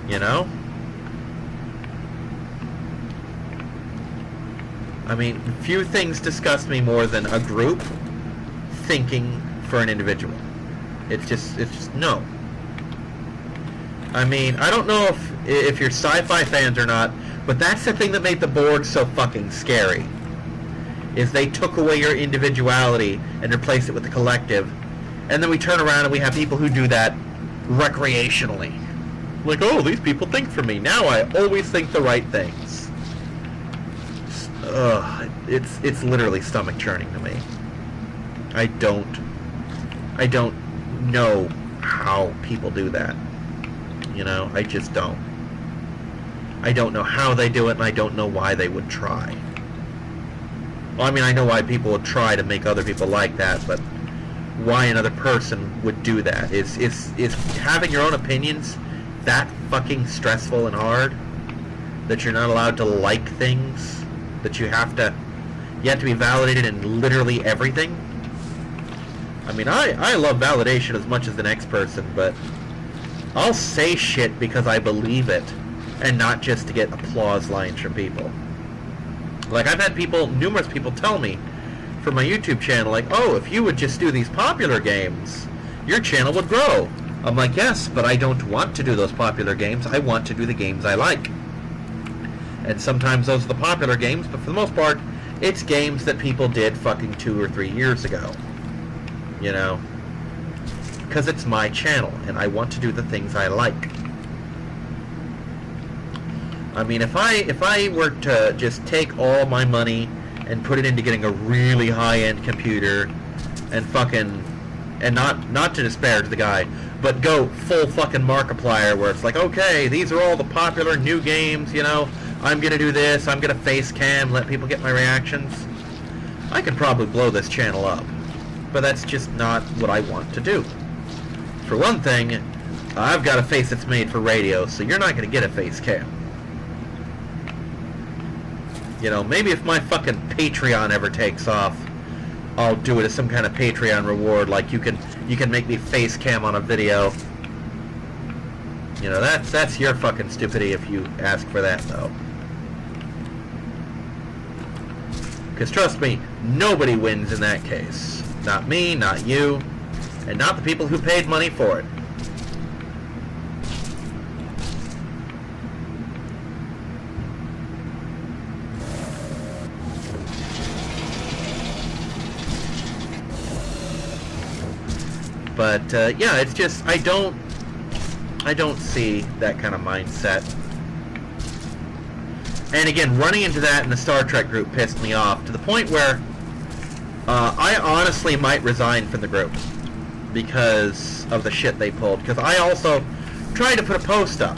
You know? I mean, few things disgust me more than a group thinking for an individual. It's just no. I mean, I don't know if you're sci-fi fans or not, but that's the thing that made the Borg so fucking scary. Is they took away your individuality and replaced it with the collective. And then we turn around and we have people who do that recreationally. Like, oh, these people think for me. Now I always think the right things. It's literally stomach churning to me. I don't know how people do that. You know, I just don't. I don't know how they do it, and I don't know why they would try. Well, I mean, I know why people would try to make other people like that, but why another person would do that? Is having your own opinions that fucking stressful and hard that you're not allowed to like things, that you have to be validated in literally everything? I mean, I love validation as much as the next person, but I'll say shit because I believe it and not just to get applause lines from people. Like, I've had numerous people tell me for my YouTube channel, like, oh, if you would just do these popular games, your channel would grow. I'm like, yes, but I don't want to do those popular games. I want to do the games I like. And sometimes those are the popular games, but for the most part, it's games that people did fucking 2 or 3 years ago. You know? Because it's my channel, and I want to do the things I like. I mean, if I were to just take all my money and put it into getting a really high-end computer and not to disparage the guy, but go full fucking Markiplier where it's like, okay, these are all the popular new games, you know, I'm gonna do this, I'm gonna face cam, let people get my reactions. I could probably blow this channel up, but that's just not what I want to do. For one thing, I've got a face that's made for radio, so you're not gonna get a face cam. You know, maybe if my fucking Patreon ever takes off, I'll do it as some kind of Patreon reward, like you can make me face cam on a video. You know, that's your fucking stupidity if you ask for that, though. Because trust me, nobody wins in that case. Not me, not you, and not the people who paid money for it. But yeah, it's just I don't see that kind of mindset. And again, running into that in the Star Trek group pissed me off to the point where I honestly might resign from the group because of the shit they pulled. Because I also tried to put a post up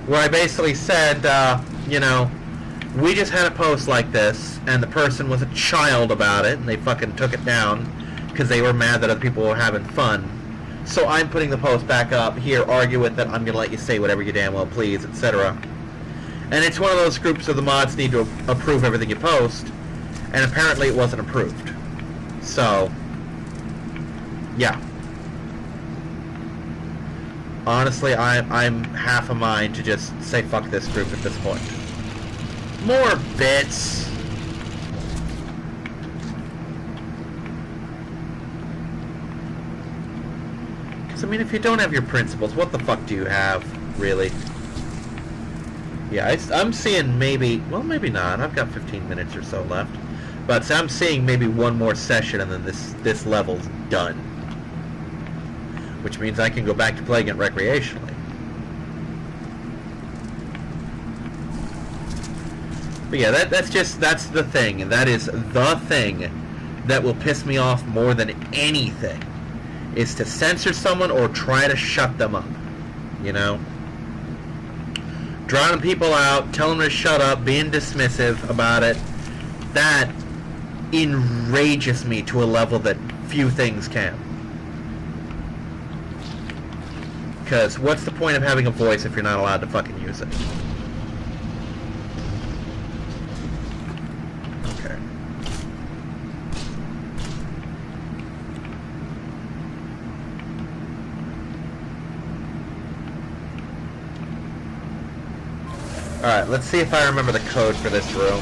where I basically said, you know, we just had a post like this, and the person was a child about it, and they fucking took it down because they were mad that other people were having fun. So I'm putting the post back up. Here, argue with it. I'm going to let you say whatever you damn well please, etc. And it's one of those groups where the mods need to approve everything you post, and apparently it wasn't approved. So, yeah. Honestly, I'm half a mind to just say fuck this group at this point. More bits. I mean, if you don't have your principles, what the fuck do you have, really? Yeah, I'm seeing maybe, well, maybe not. I've got 15 minutes or so left. But I'm seeing maybe one more session and then this level's done. Which means I can go back to playing it recreationally. But yeah, that's the thing. And that is the thing that will piss me off more than anything. Is to censor someone or try to shut them up. You know? Drowning people out, telling them to shut up, being dismissive about it. That enrages me to a level that few things can. Because what's the point of having a voice if you're not allowed to fucking use it? Okay. Alright, let's see if I remember the code for this room.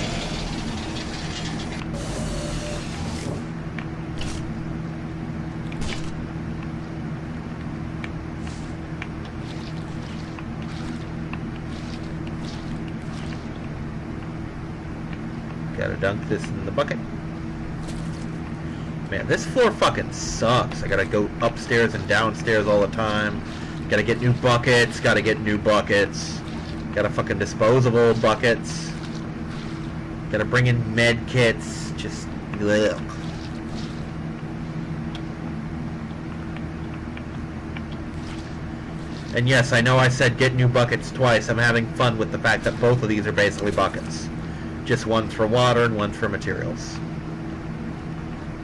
Gotta dunk this in the bucket. Man, this floor fucking sucks. I gotta go upstairs and downstairs all the time. Gotta get new buckets, gotta get new buckets. Gotta fucking disposable buckets. Gotta bring in med kits. Just, ugh. And yes, I know I said get new buckets twice. I'm having fun with the fact that both of these are basically buckets. Just one's for water and one's for materials.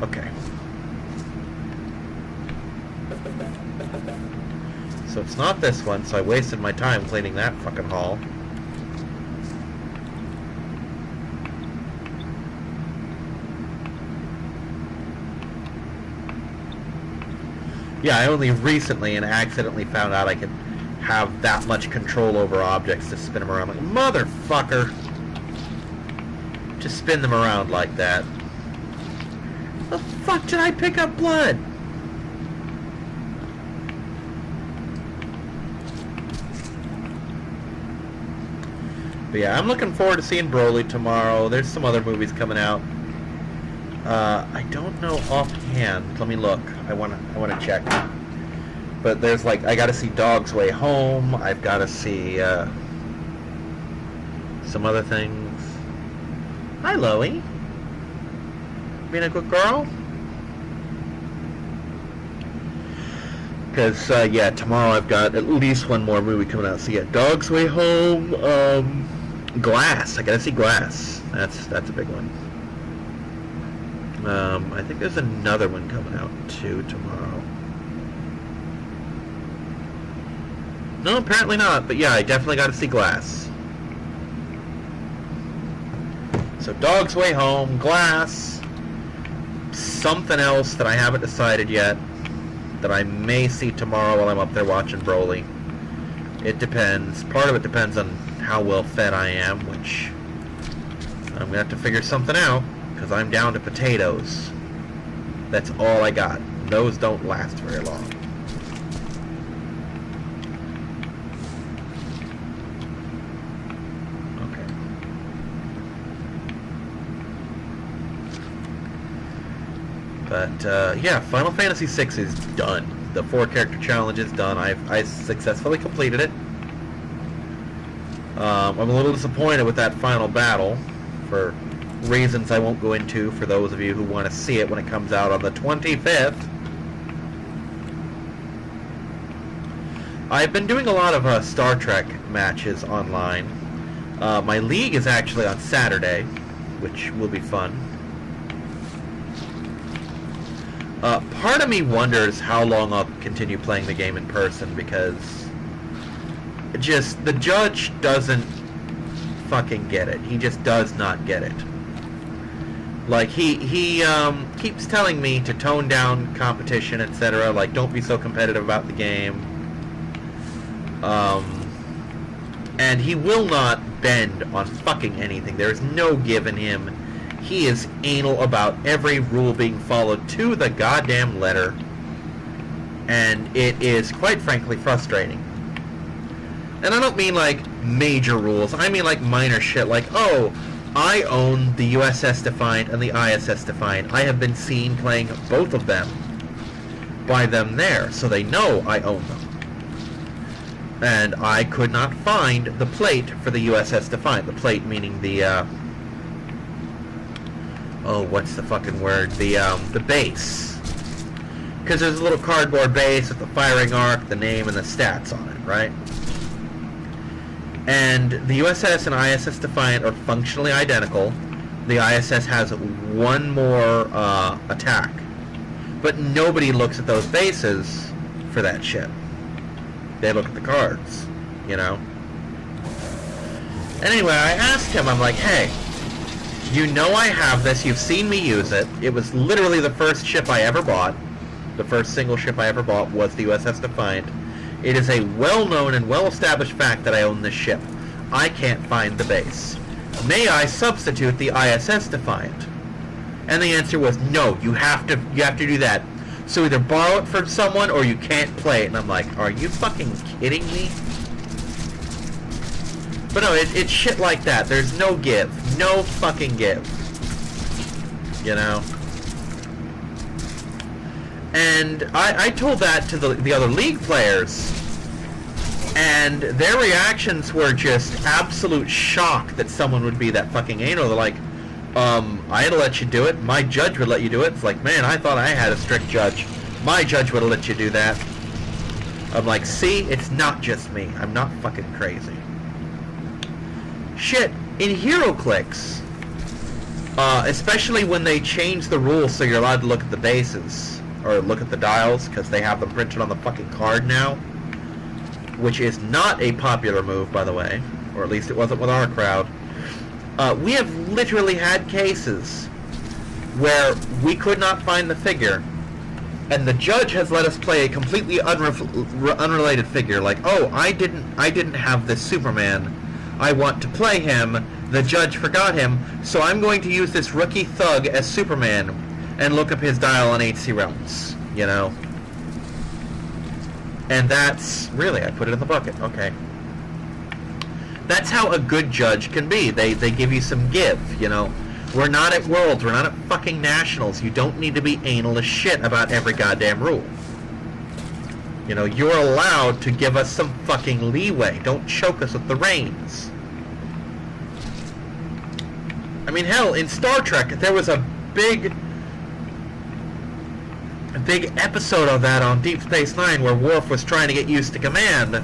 Okay. So it's not this one, so I wasted my time cleaning that fucking hall. Yeah, I only recently and accidentally found out I could have that much control over objects to spin them around. Like, motherfucker! Just spin them around like that. The fuck did I pick up blood? But yeah, I'm looking forward to seeing Broly tomorrow. There's some other movies coming out. I don't know offhand. Let me look. I wanna check. But there's like, I gotta see Dog's Way Home. I've gotta see some other things. Hi, Loie. Being a good girl? Because, yeah, tomorrow I've got at least one more movie coming out. So, yeah, Dog's Way Home, Glass. I gotta see Glass. That's a big one. I think there's another one coming out, too, tomorrow. No, apparently not. But, yeah, I definitely gotta see Glass. So, Dog's Way Home, Glass, something else that I haven't decided yet that I may see tomorrow while I'm up there watching Broly. It depends. Part of it depends on how well fed I am, which I'm going to have to figure something out, because I'm down to potatoes. That's all I got. Those don't last very long. But yeah, Final Fantasy VI is done. The 4-character challenge is done. I successfully completed it. I'm a little disappointed with that final battle for reasons I won't go into for those of you who want to see it when it comes out on the 25th. I've been doing a lot of Star Trek matches online. My league is actually on Saturday, which will be fun. Part of me wonders how long I'll continue playing the game in person, because just the judge doesn't fucking get it. He just does not get it. Like, he keeps telling me to tone down competition, etc. Like, don't be so competitive about the game. And he will not bend on fucking anything. There is no give in him. He is anal about every rule being followed to the goddamn letter. And it is, quite frankly, frustrating. And I don't mean, like, major rules. I mean, like, minor shit. Like, oh, I own the USS Defiant and the ISS Defiant. I have been seen playing both of them by them there, so they know I own them. And I could not find the plate for the USS Defiant. The plate meaning the, oh, what's the fucking word? The base. Because there's a little cardboard base with the firing arc, the name, and the stats on it, right? And the USS and ISS Defiant are functionally identical. The ISS has one more attack. But nobody looks at those bases for that shit. They look at the cards, you know? And anyway, I asked him, I'm like, hey, you know I have this, you've seen me use it. It was literally the first ship I ever bought. The first single ship I ever bought was the USS Defiant. It is a well-known and well-established fact that I own this ship. I can't find the base. May I substitute the ISS Defiant? And the answer was, no, you have to do that. So either borrow it from someone or you can't play it. And I'm like, are you fucking kidding me? But no, it's shit like that. There's no give. No fucking give. You know? And I told that to the other League players, and their reactions were just absolute shock that someone would be that fucking anal. They're like, I had to let you do it. My judge would let you do it. It's like, man, I thought I had a strict judge. My judge would have let you do that. I'm like, see, it's not just me. I'm not fucking crazy. Shit, in HeroClix, especially when they change the rules so you're allowed to look at the bases, or look at the dials, because they have them printed on the fucking card now, which is not a popular move, by the way, or at least it wasn't with our crowd. We have literally had cases where we could not find the figure, and the judge has let us play a completely unrelated figure. Like, oh, I didn't have this Superman. I want to play him. The judge forgot him, so I'm going to use this rookie thug as Superman and look up his dial on HC Realms, you know? And that's... Really, I put it in the bucket. Okay. That's how a good judge can be. They give you some give, you know? We're not at Worlds. We're not at fucking Nationals. You don't need to be anal as shit about every goddamn rule. You know, you're allowed to give us some fucking leeway. Don't choke us with the reins. I mean, hell, in Star Trek, there was a big episode of that on Deep Space Nine where Worf was trying to get used to command,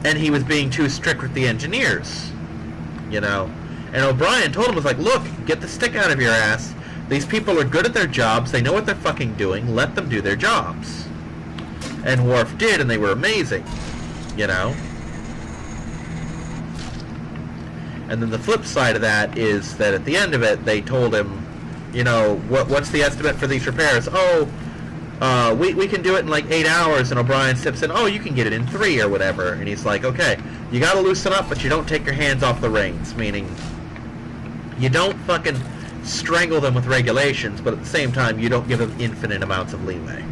and he was being too strict with the engineers, you know. And O'Brien told him, was like, look, get the stick out of your ass. These people are good at their jobs. They know what they're fucking doing. Let them do their jobs. And Worf did, and they were amazing, you know. And then the flip side of that is that at the end of it, they told him, you know, what's the estimate for these repairs? Oh, we can do it in like 8 hours. And O'Brien steps in, oh, you can get it in 3 or whatever. And he's like, okay, you got to loosen up, but you don't take your hands off the reins, meaning you don't fucking strangle them with regulations, but at the same time, you don't give them infinite amounts of leeway.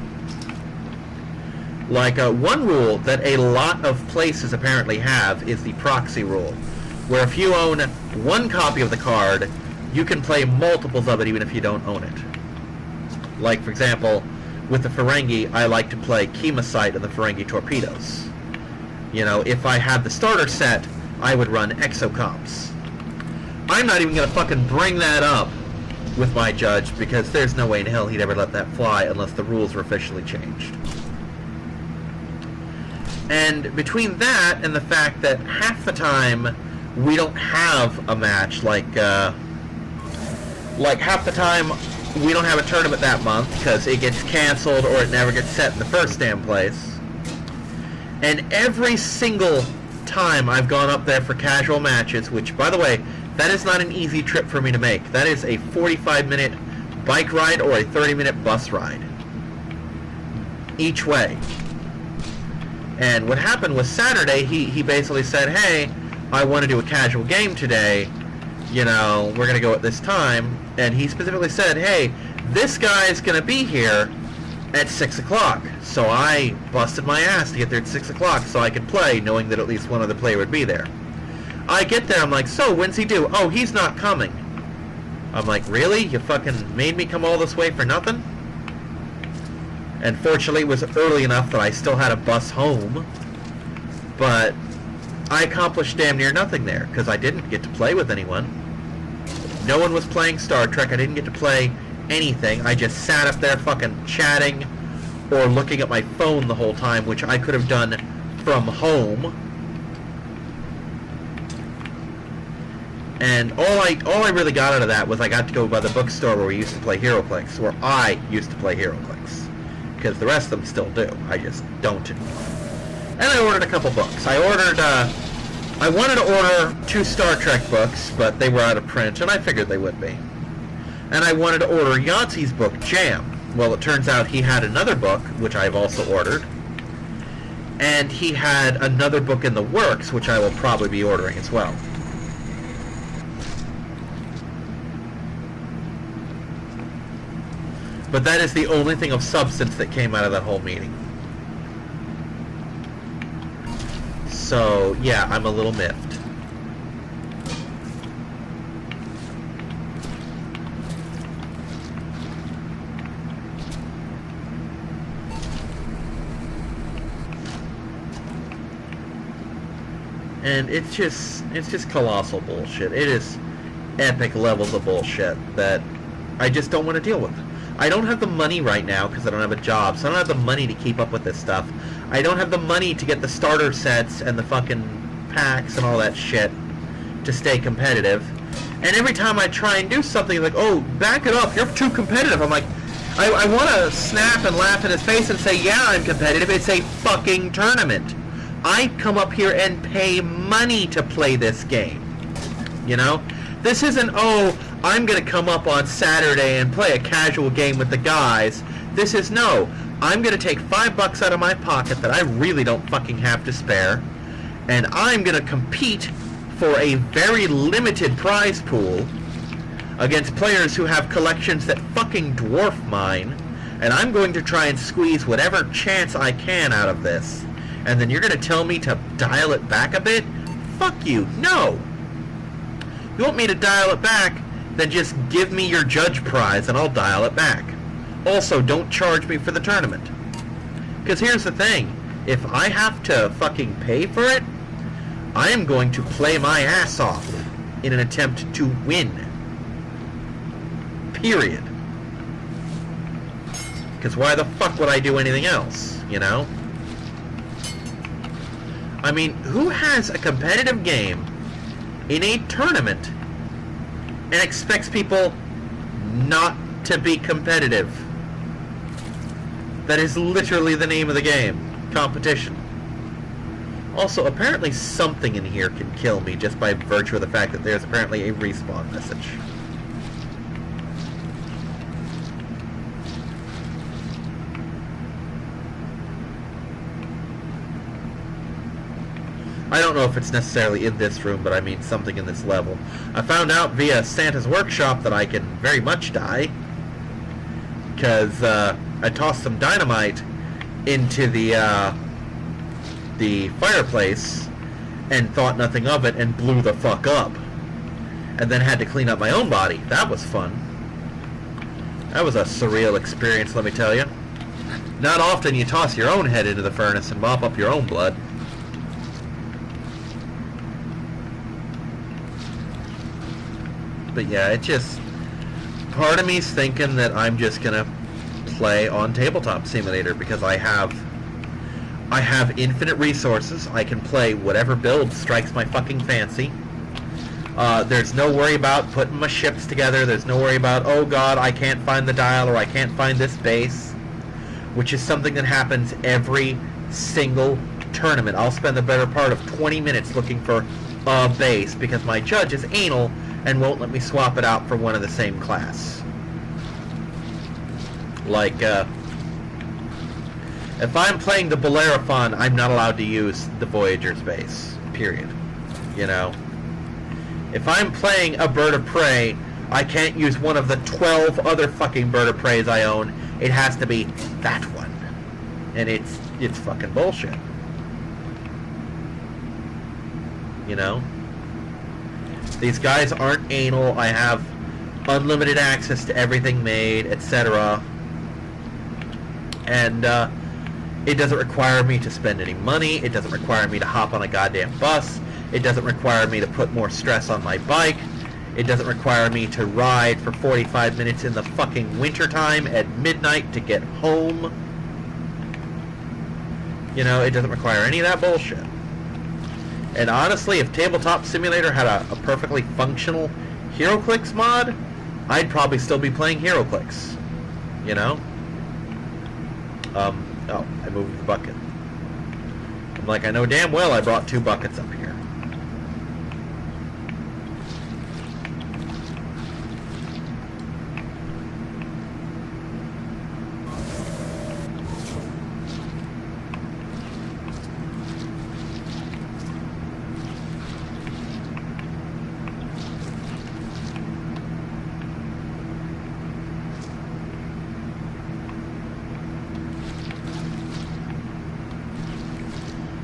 Like, one rule that a lot of places apparently have is the proxy rule, where if you own one copy of the card, you can play multiples of it even if you don't own it. Like, for example, with the Ferengi, I like to play Chemosite and the Ferengi Torpedoes. You know, if I had the starter set, I would run Exocomps. I'm not even going to fucking bring that up with my judge, because there's no way in hell he'd ever let that fly unless the rules were officially changed. And between that and the fact that half the time we don't have a match, like half the time we don't have a tournament that month because it gets canceled or it never gets set in the first damn place. And every single time I've gone up there for casual matches, which, by the way, that is not an easy trip for me to make. That is a 45-minute bike ride or a 30-minute bus ride each way. And what happened was Saturday, he basically said, hey, I want to do a casual game today. You know, we're going to go at this time. And he specifically said, hey, this guy's going to be here at 6 o'clock. So I busted my ass to get there at 6 o'clock so I could play, knowing that at least one other player would be there. I get there, I'm like, so, when's he due? Oh, he's not coming. I'm like, really? You fucking made me come all this way for nothing? And fortunately, it was early enough that I still had a bus home. But I accomplished damn near nothing there, because I didn't get to play with anyone. No one was playing Star Trek. I didn't get to play anything. I just sat up there fucking chatting or looking at my phone the whole time, which I could have done from home. And all I really got out of that was I got to go by the bookstore where we used to play HeroClix, where I used to play HeroClix. Because the rest of them still do. I just don't anymore. And I ordered a couple books. I wanted to order 2 Star Trek books, but they were out of print, and I figured they would be. And I wanted to order Yancey's book, Jam. Well, it turns out he had another book, which I've also ordered. And he had another book in the works, which I will probably be ordering as well. But that is the only thing of substance that came out of that whole meeting. So, yeah, I'm a little miffed. And it's just colossal bullshit. It is epic levels of bullshit that I just don't want to deal with. I don't have the money right now because I don't have a job, so I don't have the money to keep up with this stuff. I don't have the money to get the starter sets and the fucking packs and all that shit to stay competitive. And every time I try and do something, like, oh, back it up, you're too competitive. I'm like, I want to snap and laugh in his face and say, yeah, I'm competitive. It's a fucking tournament. I come up here and pay money to play this game. You know? This isn't, oh, I'm going to come up on Saturday and play a casual game with the guys. This is, no, I'm going to take $5 out of my pocket that I really don't fucking have to spare, and I'm going to compete for a very limited prize pool against players who have collections that fucking dwarf mine, and I'm going to try and squeeze whatever chance I can out of this. And then you're going to tell me to dial it back a bit? Fuck you, no. You want me to dial it back, then just give me your judge prize and I'll dial it back. Also, don't charge me for the tournament. Because here's the thing, if I have to fucking pay for it, I am going to play my ass off in an attempt to win. Period. Because why the fuck would I do anything else, you know? I mean, who has a competitive game in a tournament and expects people not to be competitive? That is literally the name of the game. Competition. Also, apparently something in here can kill me just by virtue of the fact that there's apparently a respawn message. I don't know if it's necessarily in this room, but I mean something in this level. I found out via Santa's workshop that I can very much die, because I tossed some dynamite into the fireplace and thought nothing of it and blew the fuck up. And then had to clean up my own body. That was fun. That was a surreal experience, let me tell you. Not often you toss your own head into the furnace and mop up your own blood. But yeah, it just... Part of me's thinking that I'm just gonna play on Tabletop Simulator because I have infinite resources. I can play whatever build strikes my fucking fancy. There's no worry about putting my ships together. There's no worry about, oh god, I can't find the dial or I can't find this base. Which is something that happens every single tournament. I'll spend the better part of 20 minutes looking for a base because my judge is anal and won't let me swap it out for one of the same class. Like, if I'm playing the Bellerophon, I'm not allowed to use the Voyager's base. Period. You know? If I'm playing a Bird of Prey, I can't use one of the 12 other fucking Bird of Preys I own. It has to be that one. And it's fucking bullshit. You know? These guys aren't anal. I have unlimited access to everything made, etc. And it doesn't require me to spend any money. It doesn't require me to hop on a goddamn bus. It doesn't require me to put more stress on my bike. It doesn't require me to ride for 45 minutes in the fucking wintertime at midnight to get home. You know, it doesn't require any of that bullshit. And honestly, if Tabletop Simulator had a perfectly functional HeroClix mod, I'd probably still be playing HeroClix. You know? Oh, I moved the bucket. I'm like, I know damn well I brought 2 buckets up here.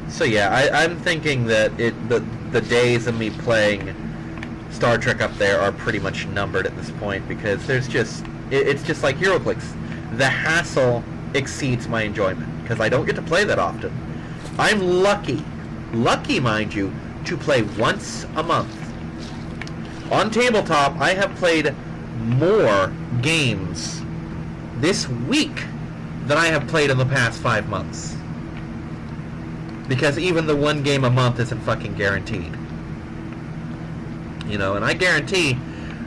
So yeah, I'm thinking that the days of me playing Star Trek up there are pretty much numbered at this point because there's just it's just like HeroClix. The hassle exceeds my enjoyment because I don't get to play that often. I'm lucky mind you, to play once a month. On tabletop, I have played more games this week than I have played in the past 5 months. Because even the 1 game a month isn't fucking guaranteed. You know, and I guarantee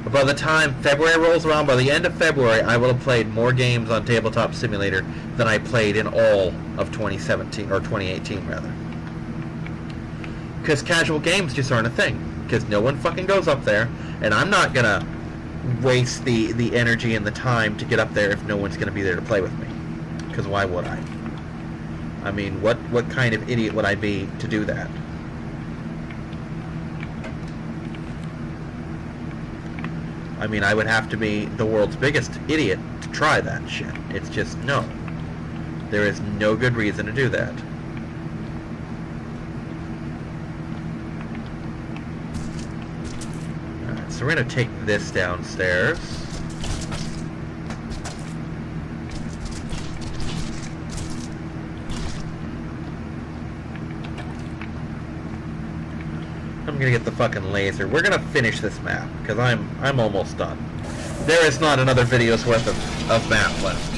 by the time February rolls around, by the end of February, I will have played more games on Tabletop Simulator than I played in all of 2017, or 2018 rather. Because casual games just aren't a thing. Because no one fucking goes up there, and I'm not gonna waste the energy and the time to get up there if no one's gonna be there to play with me. Because why would I? I mean, what kind of idiot would I be to do that? I mean, I would have to be the world's biggest idiot to try that shit. It's just, no. There is no good reason to do that. Alright, so we're going to take this downstairs. I'm gonna get the fucking laser. We're gonna finish this map because I'm almost done. There is not another video's worth of map left,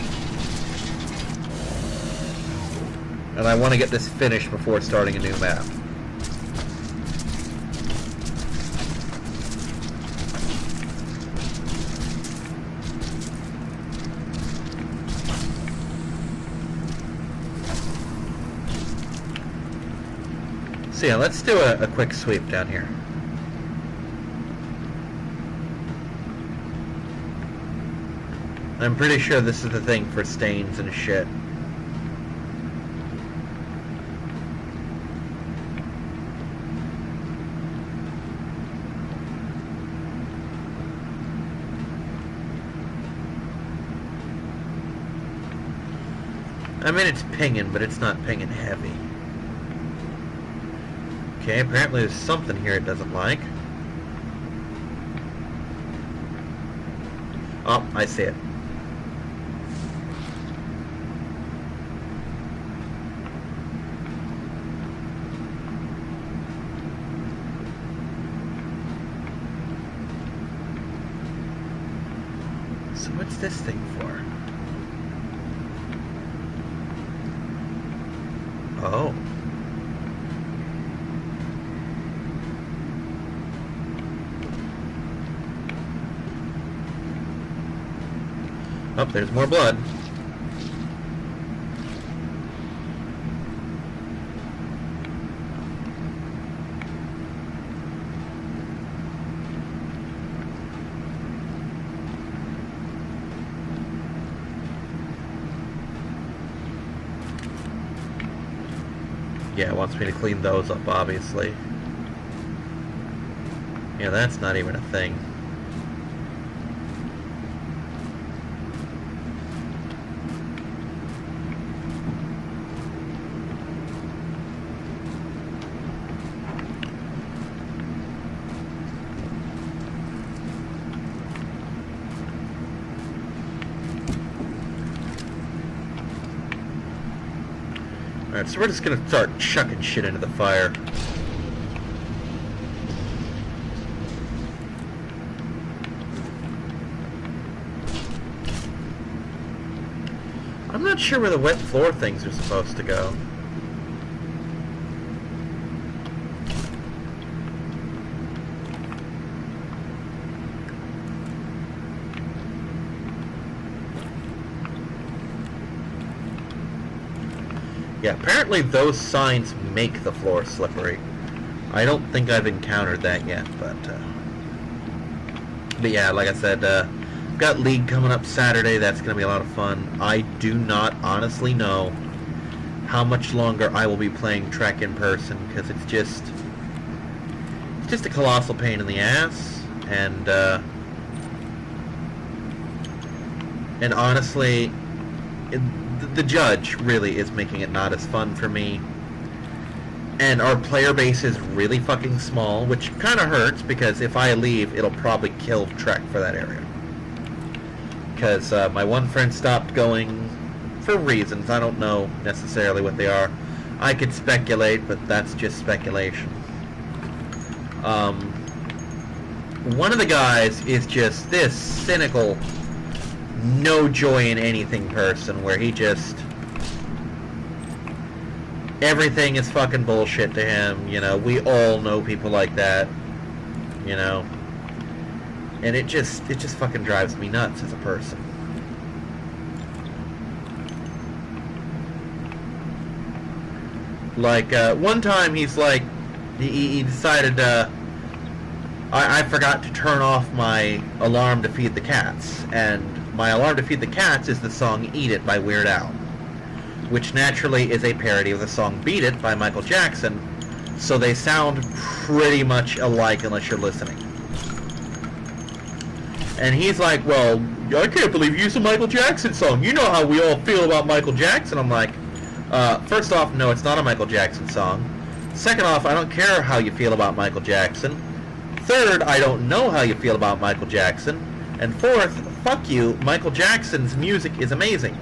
and I want to get this finished before starting a new map. So yeah, let's do a quick sweep down here. I'm pretty sure this is the thing for stains and shit. I mean, it's pinging, but it's not pinging heavy. Okay, apparently there's something here it doesn't like. Oh, I see it. What's this thing for? Oh. Oh, there's more blood. Yeah, it wants me to clean those up, obviously. Yeah, that's not even a thing. Alright, so we're just gonna start chucking shit into the fire. I'm not sure where the wet floor things are supposed to go. Yeah, apparently those signs make the floor slippery. I don't think I've encountered that yet, but yeah, like I said, got League coming up Saturday. That's going to be a lot of fun. I do not honestly know how much longer I will be playing Trek in person, because it's just a colossal pain in the ass, and honestly, the judge really is making it not as fun for me. And our player base is really fucking small, which kind of hurts, because if I leave, it'll probably kill Trek for that area. Because my one friend stopped going for reasons. I don't know necessarily what they are. I could speculate, but that's just speculation. One of the guys is just this cynical, no joy in anything person, where he just, everything is fucking bullshit to him. You know, we all know people like that, you know, and it just fucking drives me nuts as a person. Like, one time he's like, he decided, I forgot to turn off my alarm to feed the cats, and my alarm to feed the cats is the song Eat It by Weird Al, which naturally is a parody of the song Beat It by Michael Jackson, so they sound pretty much alike unless you're listening. And he's like, well, I can't believe you used a Michael Jackson song. You know how we all feel about Michael Jackson. I'm like, first off, no, it's not a Michael Jackson song. Second off, I don't care how you feel about Michael Jackson. Third, I don't know how you feel about Michael Jackson. And fourth, fuck you, Michael Jackson's music is amazing.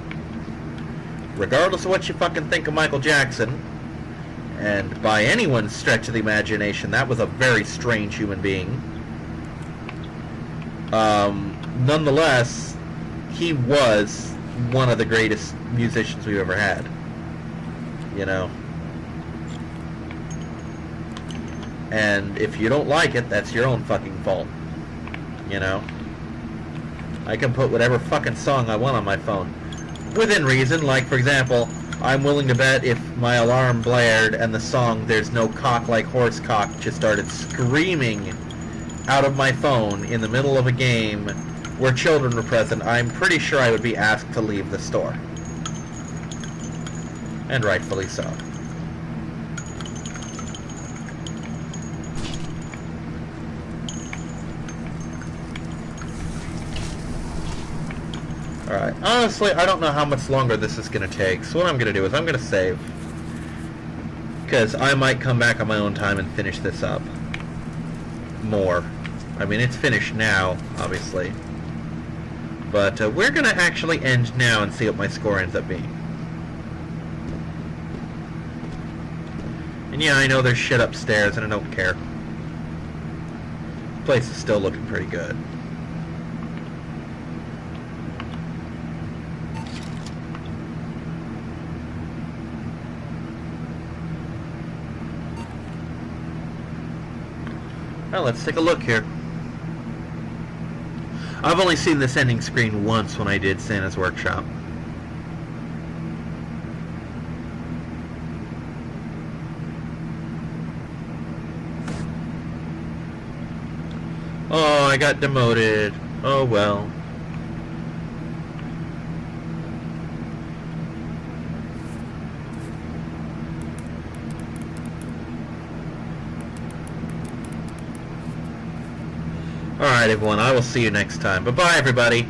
Regardless of what you fucking think of Michael Jackson, and by anyone's stretch of the imagination, that was a very strange human being. Nonetheless, he was one of the greatest musicians we've ever had. You know? And if you don't like it, that's your own fucking fault. You know? I can put whatever fucking song I want on my phone. Within reason, like, for example, I'm willing to bet if my alarm blared and the song There's No Cock Like Horse Cock just started screaming out of my phone in the middle of a game where children were present, I'm pretty sure I would be asked to leave the store. And rightfully so. Alright, honestly, I don't know how much longer this is going to take, so what I'm going to do is I'm going to save. Because I might come back on my own time and finish this up. More. I mean, it's finished now, obviously. But we're going to actually end now and see what my score ends up being. And yeah, I know there's shit upstairs, and I don't care. The place is still looking pretty good. Well, let's take a look here. I've only seen this ending screen once when I did Santa's Workshop. Oh, I got demoted. Oh well. Alright everyone, I will see you next time. Bye-bye everybody.